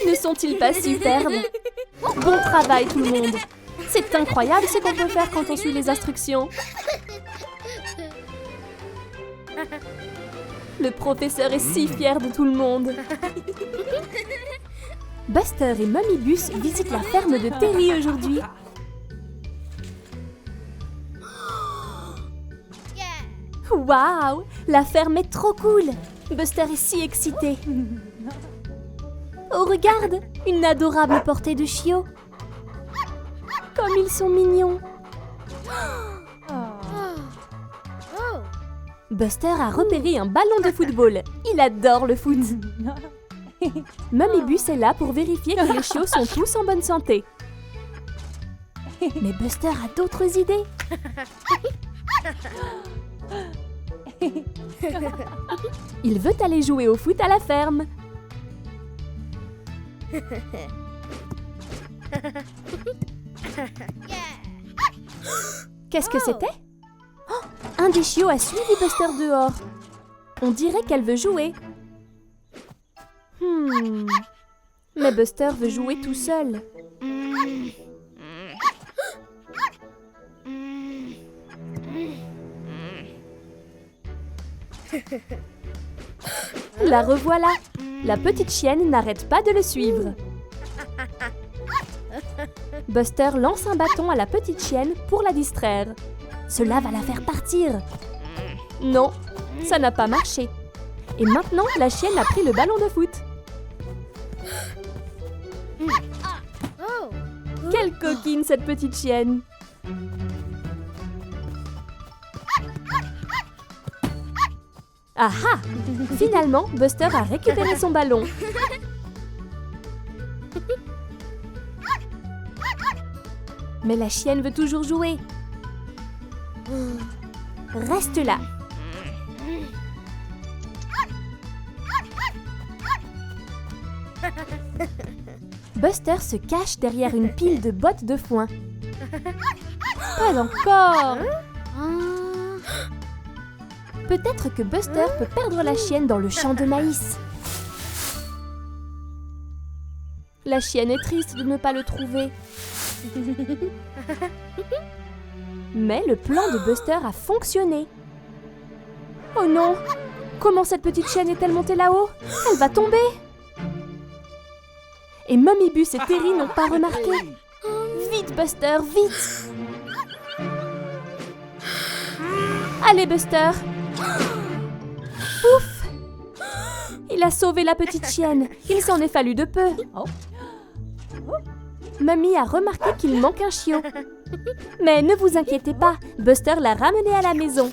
Ne sont-ils pas superbes? Bon travail tout le monde! C'est incroyable ce qu'on peut faire quand on suit les instructions. Le professeur est si fier de tout le monde. Buster et Mummy Bus visitent la ferme de Terry aujourd'hui. Waouh! La ferme est trop cool! Buster est si excité. Oh, regarde! Une adorable portée de chiots. Comme ils sont mignons. Buster a repéré un ballon de football. Il adore le foot. Mummy Bus est là pour vérifier que les chiots sont tous en bonne santé. Mais Buster a d'autres idées. Il veut aller jouer au foot à la ferme. Qu'est-ce que c'était? Oh, un des chiots a suivi Buster dehors. On dirait qu'elle veut jouer. Mais Buster veut jouer tout seul. La revoilà. La petite chienne n'arrête pas de le suivre. Buster lance un bâton à la petite chienne pour la distraire. Cela va la faire partir. Non, ça n'a pas marché. Et maintenant, la chienne a pris le ballon de foot. Quelle coquine, cette petite chienne! Ah ah! Finalement, Buster a récupéré son ballon. Mais la chienne veut toujours jouer. Reste là. Buster se cache derrière une pile de bottes de foin. Pas encore! Peut-être que Buster peut perdre la chienne dans le champ de maïs. La chienne est triste de ne pas le trouver. Mais le plan de Buster a fonctionné. Oh non! Comment cette petite chienne est-elle montée là-haut? Elle va tomber! Et Mummy Bus et Terry n'ont pas remarqué. Vite, Buster, vite! Allez, Buster! Ouf! Il a sauvé la petite chienne. Il s'en est fallu de peu. Mummy a remarqué qu'il manque un chiot. Mais ne vous inquiétez pas, Buster l'a ramené à la maison.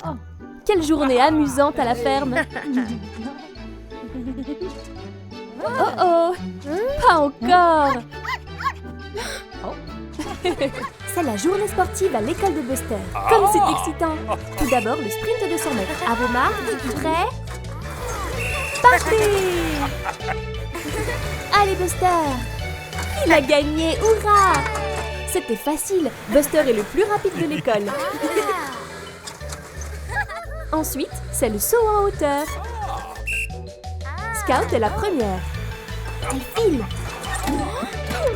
Quelle journée amusante à la ferme! Oh oh! Pas encore! C'est la journée sportive à l'école de Buster. Comme c'est excitant! Tout d'abord, le sprint de 100 mètres. À vos marques, prêts? Partez! Allez, Buster! Il a gagné! Hurrah! C'était facile. Buster est le plus rapide de l'école. Ensuite, c'est le saut en hauteur. Scout est la première. Elle file.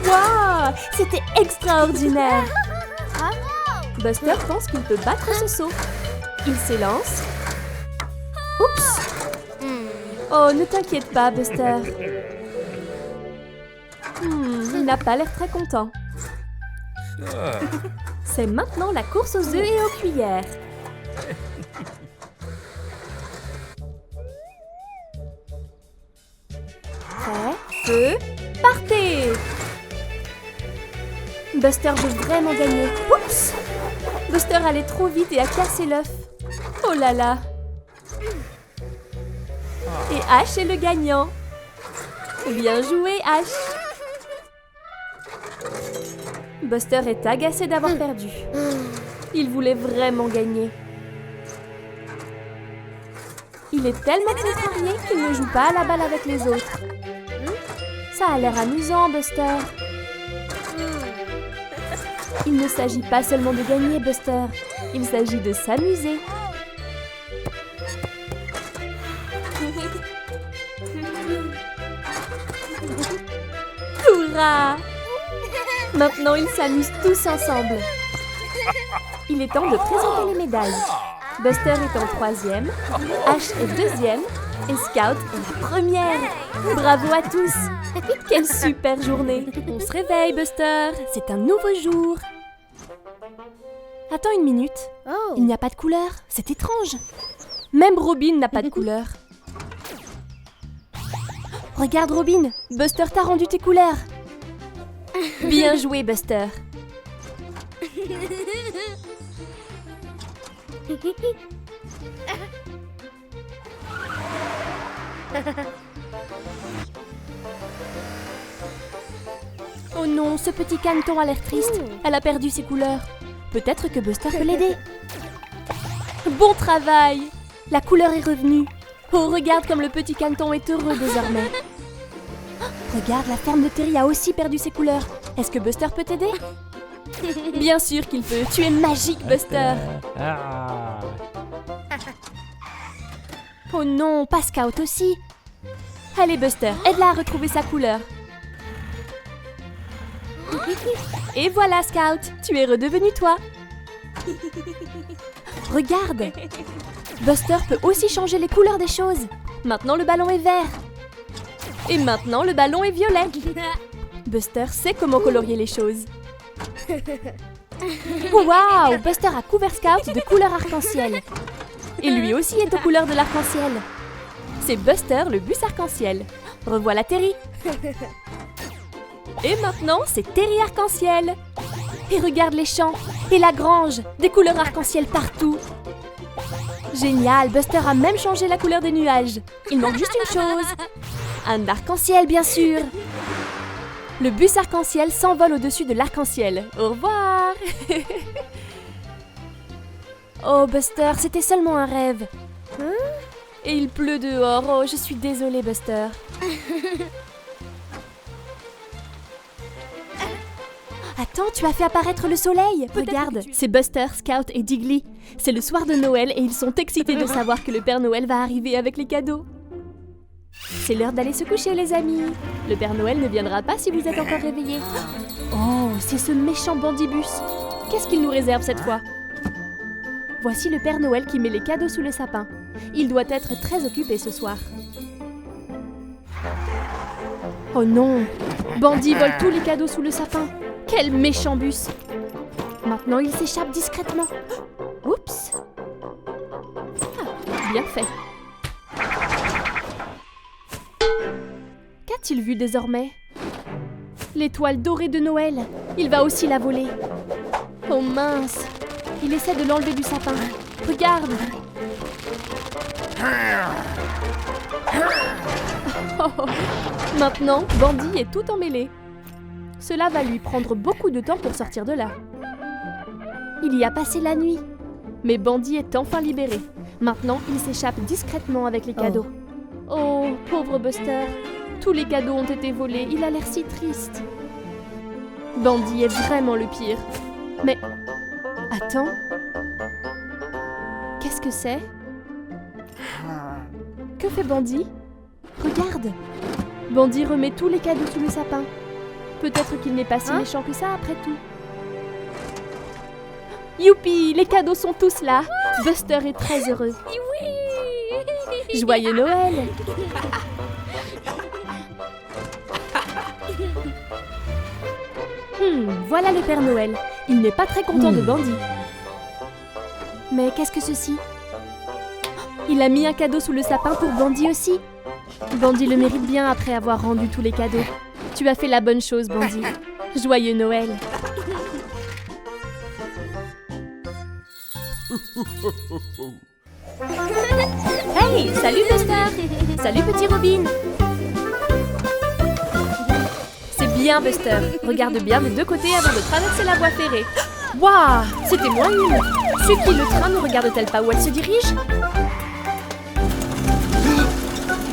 Waouh! C'était extraordinaire! Buster pense qu'il peut battre ce saut. Il s'élance. Oups! Oh, ne t'inquiète pas, Buster. Il n'a pas l'air très content. C'est maintenant la course aux œufs et aux cuillères. Prêt, feu, partez! Buster veut vraiment gagner. Oups! Buster allait trop vite et a cassé l'œuf. Oh là là! Et Ash est le gagnant. Bien joué, Ash! Buster est agacé d'avoir perdu. Il voulait vraiment gagner. Il est tellement contrarié qu'il ne joue pas à la balle avec les autres. Ça a l'air amusant, Buster. Il ne s'agit pas seulement de gagner, Buster. Il s'agit de s'amuser. Hurrah! Maintenant, ils s'amusent tous ensemble. Il est temps de présenter les médailles. Buster est en 3e, Ash est 2e et Scout est la première. Bravo à tous! Quelle super journée! On se réveille, Buster. C'est un nouveau jour. Attends une minute. Il n'y a pas de couleur. C'est étrange. Même Robin n'a pas de couleur. Regarde, Robin. Buster t'a rendu tes couleurs. Bien joué, Buster. Oh non, ce petit caneton a l'air triste. Elle a perdu ses couleurs. Peut-être que Buster peut l'aider. Bon travail! La couleur est revenue. Oh, regarde comme le petit caneton est heureux désormais. Regarde, la ferme de Terry a aussi perdu ses couleurs. Est-ce que Buster peut t'aider? Bien sûr qu'il peut. Tu es magique, Buster. Oh non, pas Scout aussi. Allez, Buster, aide-la à retrouver sa couleur. Et voilà, Scout, tu es redevenu toi. Regarde, Buster peut aussi changer les couleurs des choses. Maintenant, le ballon est vert. Et maintenant, le ballon est violet. Buster sait comment colorier les choses. Waouh, Buster a couvert Scout de couleur arc-en-ciel. Et lui aussi est aux couleurs de l'arc-en-ciel. C'est Buster, le bus arc-en-ciel. Revoilà Terry. Et maintenant, c'est Terry arc-en-ciel. Et regarde les champs et la grange, des couleurs arc-en-ciel partout. Génial, Buster a même changé la couleur des nuages. Il manque juste une chose. Un arc-en-ciel, bien sûr. Le bus arc-en-ciel s'envole au-dessus de l'arc-en-ciel. Au revoir. Oh, Buster, c'était seulement un rêve. Et il pleut dehors. Oh, je suis désolée, Buster. Attends, tu as fait apparaître le soleil. Regarde, c'est Buster, Scout et Diggly. C'est le soir de Noël et ils sont excités de savoir que le Père Noël va arriver avec les cadeaux. C'est l'heure d'aller se coucher, les amis. Le Père Noël ne viendra pas si vous êtes encore réveillés. Oh, c'est ce méchant bandibus. Qu'est-ce qu'il nous réserve cette fois? Voici le Père Noël qui met les cadeaux sous le sapin. Il doit être très occupé ce soir. Oh non! Bandit vole tous les cadeaux sous le sapin. Quel méchant bus! Maintenant, il s'échappe discrètement. Oups! Ah, bien fait. Qu'a-t-il vu désormais? L'étoile dorée de Noël. Il va aussi la voler. Oh mince! Il essaie de l'enlever du sapin. Regarde! Oh, maintenant, Bandit est tout emmêlé. Cela va lui prendre beaucoup de temps pour sortir de là. Il y a passé la nuit. Mais Bandit est enfin libéré. Maintenant, il s'échappe discrètement avec les cadeaux. Oh, pauvre Buster. Tous les cadeaux ont été volés. Il a l'air si triste. Bandit est vraiment le pire. Mais... Attends. Qu'est-ce que c'est? Que fait Bandit? Regarde! Bandit remet tous les cadeaux sous le sapin. Peut-être qu'il n'est pas si méchant que ça après tout. Youpi! Les cadeaux sont tous là! Buster est très heureux. Joyeux Noël! Voilà le Père Noël. Il n'est pas très content de Bandit. Mais qu'est-ce que ceci? Il a mis un cadeau sous le sapin pour Bandit aussi. Bandit le mérite bien après avoir rendu tous les cadeaux. Tu as fait la bonne chose, Bandit. Joyeux Noël. Hey, salut Buster. Salut petit Robin. C'est bien Buster. Regarde bien des deux côtés avant de traverser la voie ferrée. Waouh, c'était moins une. Suki, le train ne regarde-t-elle pas où elle se dirige?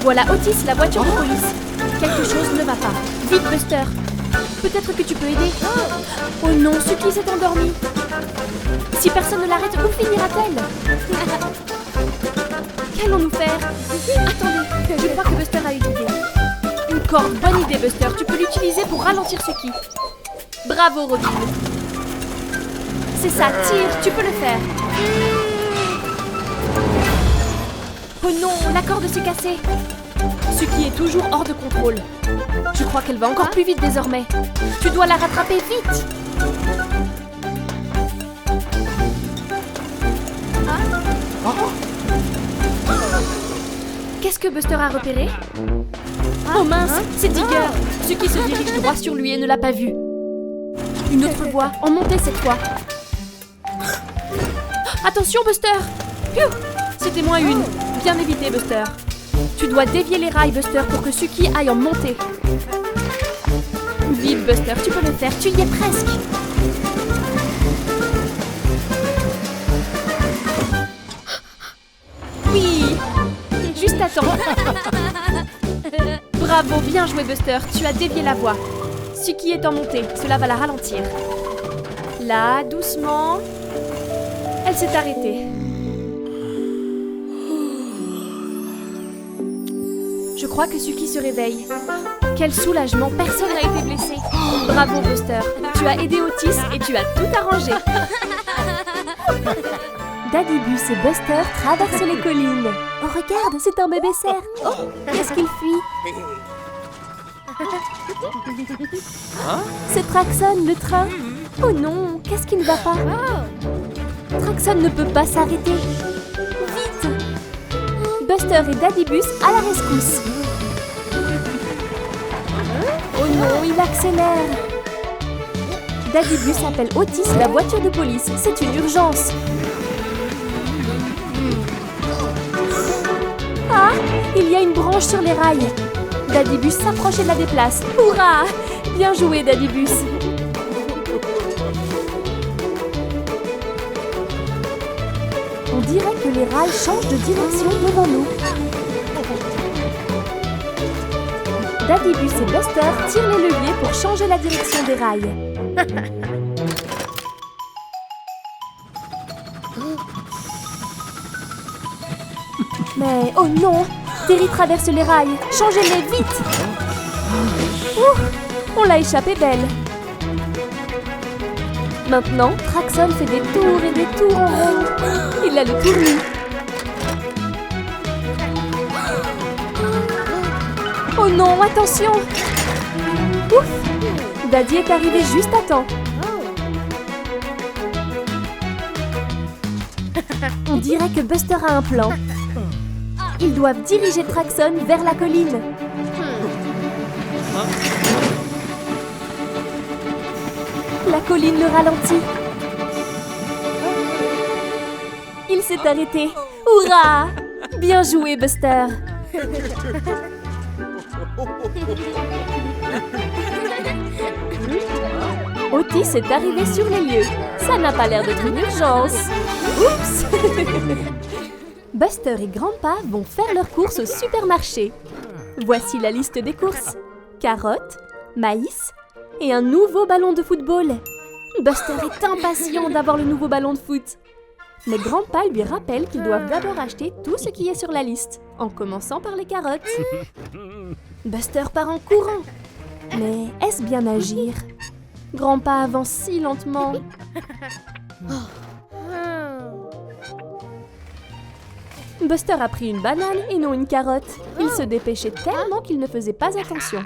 Voilà Otis, la voiture de police. Quelque chose ne va pas. Vite, Buster. Peut-être que tu peux aider. Oh non, Suki s'est endormie. Si personne ne l'arrête, où finira-t-elle? Qu'allons-nous faire? Attendez, je crois que Buster a une idée. Une corde, bonne idée, Buster. Tu peux l'utiliser pour ralentir Suki. Bravo, Robin. C'est ça, tire, tu peux le faire. Oh non, la corde s'est cassée. Suki est toujours hors de contrôle. Je crois qu'elle va encore plus vite désormais. Tu dois la rattraper vite. Qu'est-ce que Buster a repéré? Oh mince, c'est Digger. Suki se dirige droit sur lui et ne l'a pas vu. Une autre voie, en montée cette fois. Attention Buster! Phew! C'était moins une. Bien évité Buster. Tu dois dévier les rails Buster pour que Suki aille en montée. Vite Buster, tu peux le faire, tu y es presque. Oui! Juste à temps. Bravo, bien joué Buster, tu as dévié la voie. Suki est en montée, cela va la ralentir. Là, doucement. Elle s'est arrêtée. Je crois que Suki se réveille. Quel soulagement, personne n'a été blessé. Bravo Buster, tu as aidé Otis et tu as tout arrangé. Daddybus et Buster traversent les collines. Oh regarde, c'est un bébé cerf. Oh, qu'est-ce qu'il fuit? C'est Traxon, le train. Oh non, qu'est-ce qui ne va pas? Traxon ne peut pas s'arrêter. Vite! Buster et Daddybus à la rescousse. Oh non, il accélère. Daddybus appelle Otis la voiture de police. C'est une urgence. Ah, il y a une branche sur les rails. Daddybus s'approche et la déplace. Hurrah! Bien joué, Daddybus. On dirait que les rails changent de direction devant nous. Daddybus et Buster tirent les leviers pour changer la direction des rails. Mais oh non! Terry traverse les rails. Changez-les vite! Ouh, on l'a échappé belle. Maintenant, Traxon fait des tours et des tours en rond. Il a le tournis. Oh non, attention! Ouf! Daddy est arrivé juste à temps. On dirait que Buster a un plan. Ils doivent diriger Traxon vers la colline. La colline le ralentit. Il s'est arrêté. Hurrah! Bien joué, Buster. Otis est arrivé sur les lieux. Ça n'a pas l'air d'être une urgence. Oups! Buster et Grandpa vont faire leurs courses au supermarché. Voici la liste des courses. Carottes, maïs et un nouveau ballon de football. Buster est impatient d'avoir le nouveau ballon de foot. Mais Grandpa lui rappelle qu'ils doivent d'abord acheter tout ce qui est sur la liste, en commençant par les carottes. Buster part en courant. Mais est-ce bien agir? Grandpa avance si lentement. Buster a pris une banane et non une carotte. Il se dépêchait tellement qu'il ne faisait pas attention.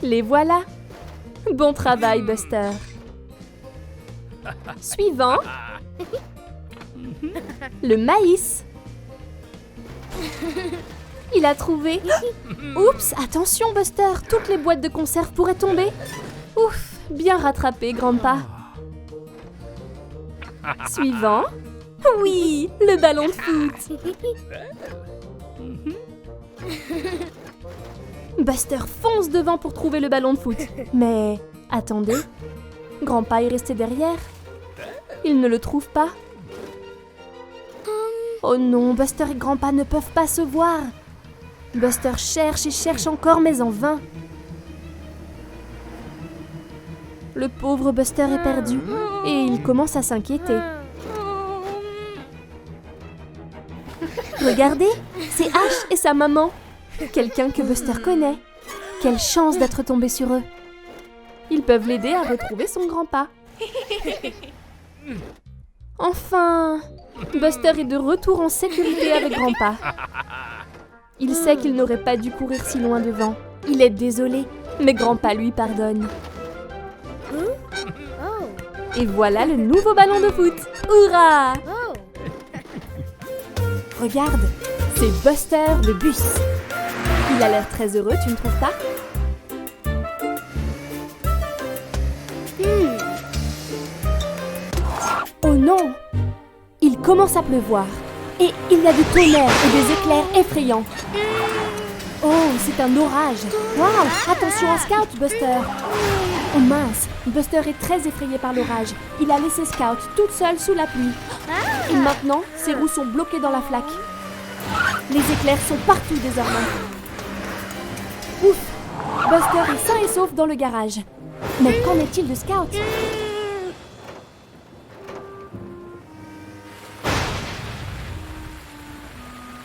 Les voilà. Bon travail, Buster. Suivant. Le maïs. Il a trouvé. Oups, attention, Buster. Toutes les boîtes de conserve pourraient tomber. Ouf, bien rattrapé, Grandpa. Suivant. Oui, le ballon de foot. Buster fonce devant pour trouver le ballon de foot. Mais attendez, Grandpa est resté derrière. Il ne le trouve pas. Oh non, Buster et Grandpa ne peuvent pas se voir. Buster cherche et cherche encore, mais en vain. Le pauvre Buster est perdu et il commence à s'inquiéter. Regardez, c'est Ash et sa maman. Quelqu'un que Buster connaît. Quelle chance d'être tombé sur eux. Ils peuvent l'aider à retrouver son grand-pa. Enfin, Buster est de retour en sécurité avec Grandpa. Il sait qu'il n'aurait pas dû courir si loin devant. Il est désolé, mais Grandpa lui pardonne. Et voilà le nouveau ballon de foot. Hurrah! Regarde, c'est Buster le bus. Il a l'air très heureux, tu ne trouves pas? Oh non! Il commence à pleuvoir. Et il y a du tonnerre et des éclairs effrayants. Oh, c'est un orage. Waouh! Attention à Scout, Buster. Oh mince! Buster est très effrayé par l'orage. Il a laissé Scout toute seule sous la pluie. Et maintenant, ses roues sont bloquées dans la flaque. Les éclairs sont partout désormais. Ouf! Buster est sain et sauf dans le garage. Mais qu'en est-il de Scout?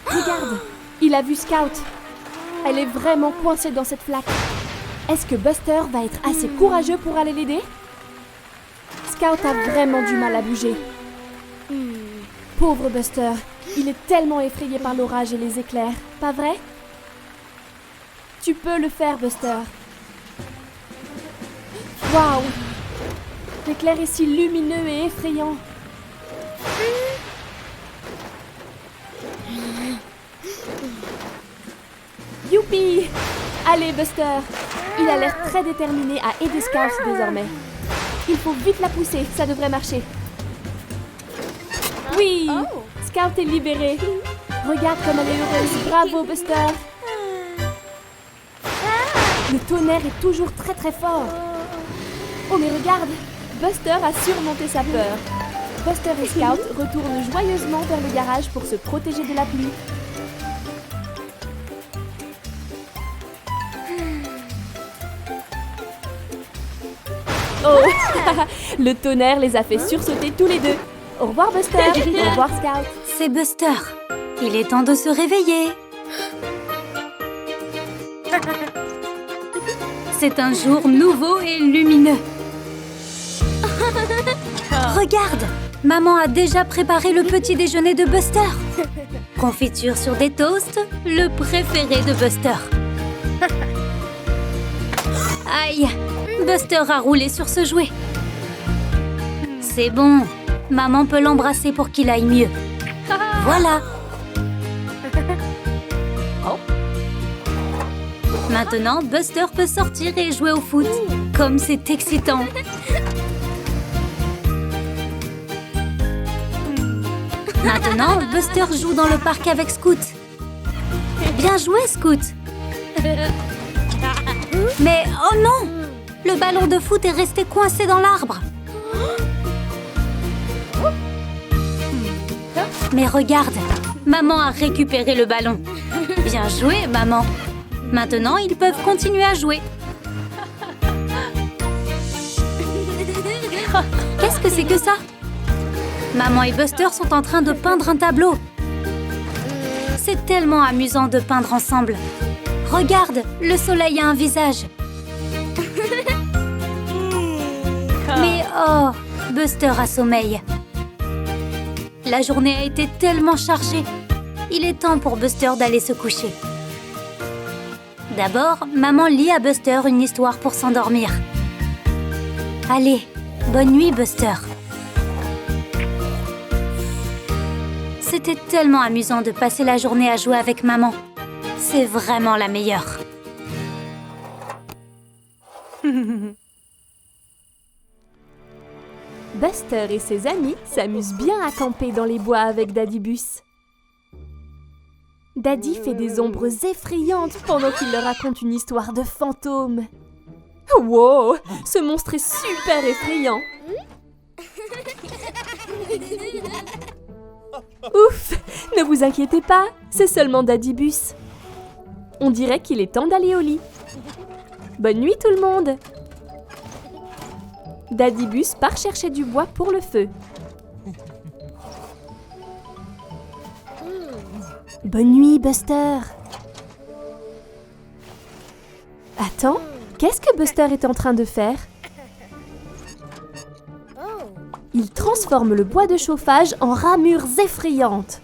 Regarde! Il a vu Scout. Elle est vraiment coincée dans cette flaque. Est-ce que Buster va être assez courageux pour aller l'aider? Scout a vraiment du mal à bouger. Pauvre Buster, il est tellement effrayé par l'orage et les éclairs, pas vrai? Tu peux le faire, Buster. Waouh! L'éclair est si lumineux et effrayant. Youpi! Allez, Buster! Il a l'air très déterminé à aider Scout désormais. Il faut vite la pousser, ça devrait marcher. Oui! Scout est libérée. Regarde comme elle est heureuse. Bravo, Buster! Le tonnerre est toujours très très fort. Oh mais regarde! Buster a surmonté sa peur. Buster et Scout retournent joyeusement vers le garage pour se protéger de la pluie. Oh! Le tonnerre les a fait sursauter tous les deux. Au revoir Buster, au revoir Scout. C'est Buster. Il est temps de se réveiller. C'est un jour nouveau et lumineux. Regarde, maman a déjà préparé le petit déjeuner de Buster. Confiture sur des toasts, le préféré de Buster. Aïe, Buster a roulé sur ce jouet. C'est bon, maman peut l'embrasser pour qu'il aille mieux. Voilà. Maintenant, Buster peut sortir et jouer au foot. Comme c'est excitant. Maintenant, Buster joue dans le parc avec Scout. Bien joué, Scout. Mais oh non! Le ballon de foot est resté coincé dans l'arbre. Mais regarde, maman a récupéré le ballon. Bien joué, maman. Maintenant, ils peuvent continuer à jouer. Qu'est-ce que c'est que ça? Maman et Buster sont en train de peindre un tableau. C'est tellement amusant de peindre ensemble. Regarde, le soleil a un visage. Mais oh, Buster a sommeil. La journée a été tellement chargée. Il est temps pour Buster d'aller se coucher. D'abord, maman lit à Buster une histoire pour s'endormir. Allez, bonne nuit, Buster. C'était tellement amusant de passer la journée à jouer avec maman. C'est vraiment la meilleure. Buster et ses amis s'amusent bien à camper dans les bois avec Daddy Bus. Daddy fait des ombres effrayantes pendant qu'il leur raconte une histoire de fantôme. Wow, ce monstre est super effrayant. Ouf, ne vous inquiétez pas, c'est seulement Daddy Bus. On dirait qu'il est temps d'aller au lit. Bonne nuit tout le monde. Daddy Bus part chercher du bois pour le feu. Bonne nuit, Buster. Attends, qu'est-ce que Buster est en train de faire? Il transforme le bois de chauffage en ramures effrayantes.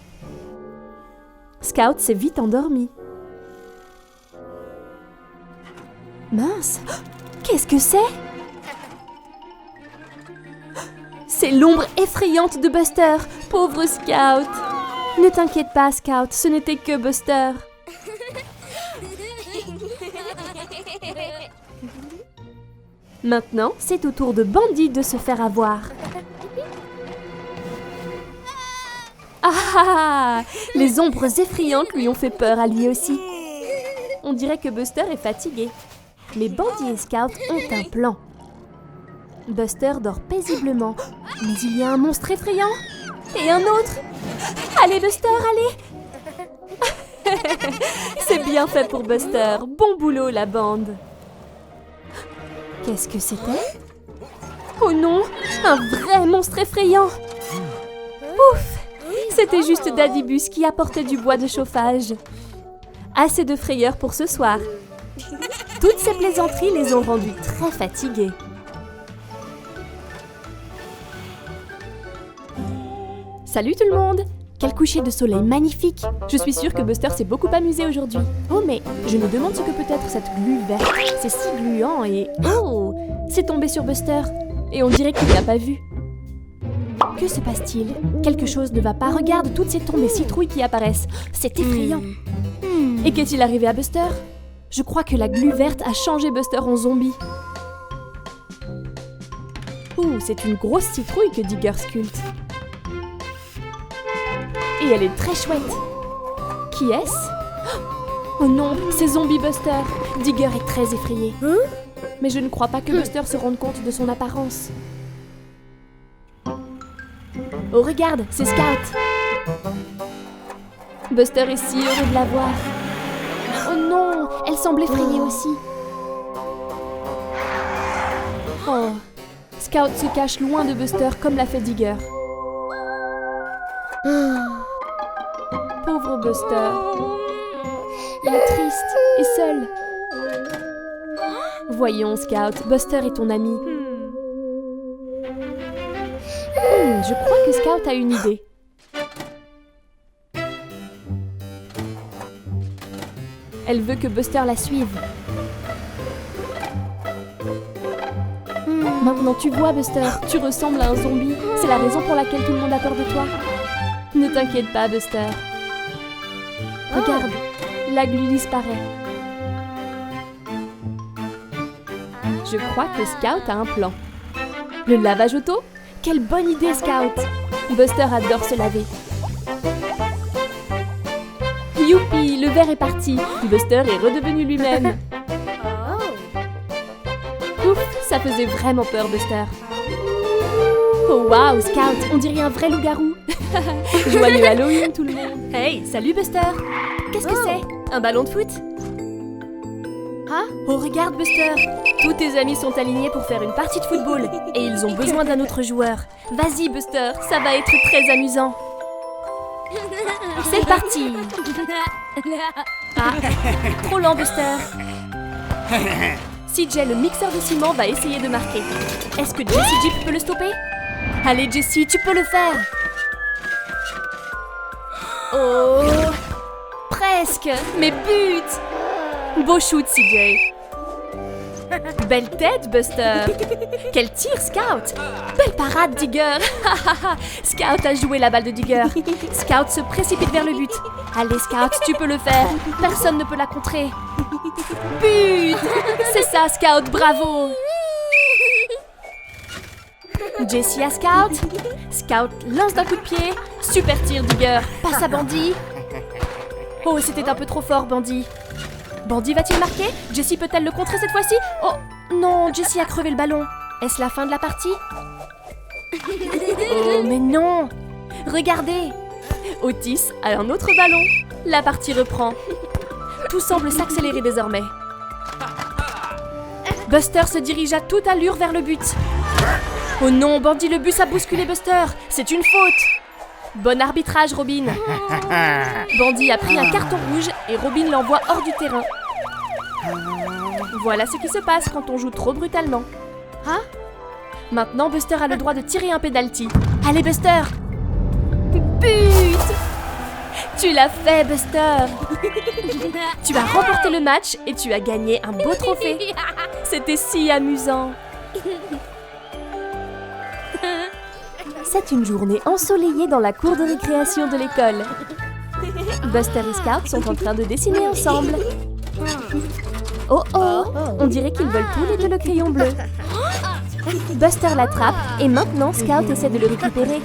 Scout s'est vite endormi. Mince, qu'est-ce que c'est? C'est l'ombre effrayante de Buster, pauvre Scout. Ne t'inquiète pas, Scout, ce n'était que Buster. Maintenant, c'est au tour de Bandit de se faire avoir. Ah! Les ombres effrayantes lui ont fait peur à lui aussi. On dirait que Buster est fatigué. Mais Bandit et Scout ont un plan. Buster dort paisiblement, mais il y a un monstre effrayant. Et un autre. Allez Buster, allez. C'est bien fait pour Buster. Bon boulot, la bande. Qu'est-ce que c'était? Oh non, un vrai monstre effrayant. Ouf, c'était juste Daddybus qui apportait du bois de chauffage. Assez de frayeur pour ce soir. Toutes ces plaisanteries les ont rendus très fatigués. Salut tout le monde! Quel coucher de soleil magnifique! Je suis sûre que Buster s'est beaucoup amusé aujourd'hui. Oh mais, je me demande ce que peut être cette glu verte. C'est si gluant et... Oh! C'est tombé sur Buster. Et on dirait qu'il ne l'a pas vu. Que se passe-t-il? Quelque chose ne va pas. Regarde toutes ces tombes et citrouilles qui apparaissent. C'est effrayant. Et qu'est-il arrivé à Buster? Je crois que la glu verte a changé Buster en zombie. Ouh, c'est une grosse citrouille que Digger sculpte. Et elle est très chouette. Qui est-ce? Oh non, c'est Zombie Buster. Digger est très effrayé. Mais je ne crois pas que Buster se rende compte de son apparence. Oh regarde, c'est Scout. Buster est si heureux de la voir. Oh non, elle semble effrayée aussi. Oh, Scout se cache loin de Buster comme l'a fait Digger. Pauvre Buster. Il est triste et seul. Voyons, Scout, Buster est ton ami. Je crois que Scout a une idée. Elle veut que Buster la suive. Maintenant tu vois, Buster, tu ressembles à un zombie. C'est la raison pour laquelle tout le monde a peur de toi. Ne t'inquiète pas, Buster. Regarde, la glu disparaît. Je crois que Scout a un plan. Le lavage auto? Quelle bonne idée, Scout! Buster adore se laver. Youpi, le verre est parti. Buster est redevenu lui-même. Ouf, ça faisait vraiment peur, Buster. Oh waouh, Scout, on dirait un vrai loup-garou. Joyeux Halloween, tout le monde. Hey, salut, Buster. Qu'est-ce que c'est? Un ballon de foot? Ah? Oh, regarde, Buster. Tous tes amis sont alignés pour faire une partie de football. Et ils ont besoin d'un autre joueur. Vas-y, Buster, ça va être très amusant. C'est parti. Ah, trop lent, Buster. CJ, le mixeur de ciment, va essayer de marquer. Est-ce que Jessie Jeep peut le stopper? Allez, Jessie, tu peux le faire. Oh, presque, mais but. Beau shoot, CJ. Belle tête, Buster. Quel tir, Scout. Belle parade, Digger. Scout a joué la balle de Digger. Scout se précipite vers le but. Allez, Scout, tu peux le faire. Personne ne peut la contrer. But. C'est ça, Scout, bravo. Jessie à Scout. Scout lance d'un coup de pied. Super tir, Digger. Passe à Bandy. Oh, c'était un peu trop fort, Bandy. Bandy va-t-il marquer? Jessie peut-elle le contrer cette fois-ci? Oh non, Jessie a crevé le ballon. Est-ce la fin de la partie? Oh mais non! Regardez! Otis a un autre ballon. La partie reprend. Tout semble s'accélérer désormais. Buster se dirige à toute allure vers le but. Oh non, Bandy, le bus a bousculé Buster. C'est une faute. Bon arbitrage, Robin. Bandy a pris un carton rouge et Robin l'envoie hors du terrain. Voilà ce qui se passe quand on joue trop brutalement. Ah? Maintenant, Buster a le droit de tirer un penalty. Allez, Buster! But! Tu l'as fait, Buster! Tu as remporté le match et tu as gagné un beau trophée. C'était si amusant. C'est une journée ensoleillée dans la cour de récréation de l'école. Buster et Scout sont en train de dessiner ensemble. Oh oh, on dirait qu'ils veulent tous les deux le crayon bleu. Buster l'attrape et maintenant Scout essaie de le récupérer.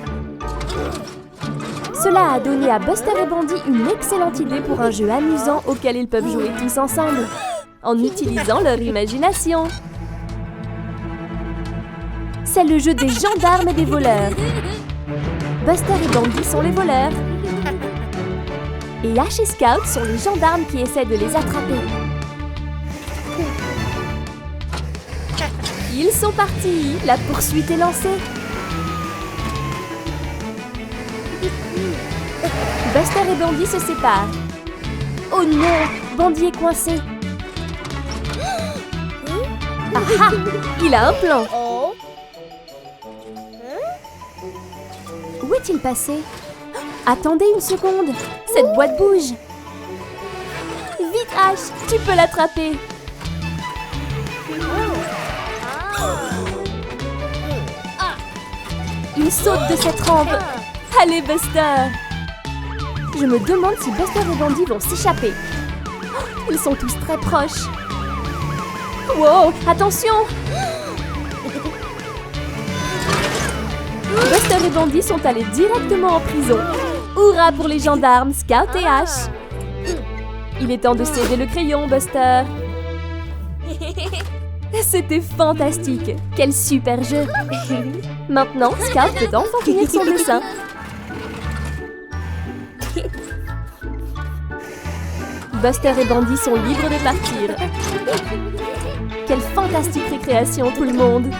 Cela a donné à Buster et Bandy une excellente idée pour un jeu amusant auquel ils peuvent jouer tous ensemble, en utilisant leur imagination. C'est le jeu des gendarmes et des voleurs. Buster et Bandy sont les voleurs. Et Ash et Scout sont les gendarmes qui essaient de les attraper. Ils sont partis. La poursuite est lancée. Buster et Bandy se séparent. Oh non, Bandy est coincé. Ah ah, il a un plan. Où est-il passé? Attendez une seconde, cette boîte bouge. Vite Ash, tu peux l'attraper. Il saute de cette rampe. Allez Buster. Je me demande si Buster et Bandy vont s'échapper. Ils sont tous très proches. Wow, attention! Buster et Bandy sont allés directement en prison. Hurrah pour les gendarmes, Scout et Ash. Il est temps de céder le crayon, Buster. C'était fantastique. Quel super jeu. Maintenant, Scout peut enfin finir son dessin. Buster et Bandy sont libres de partir. Quelle fantastique récréation, tout le monde!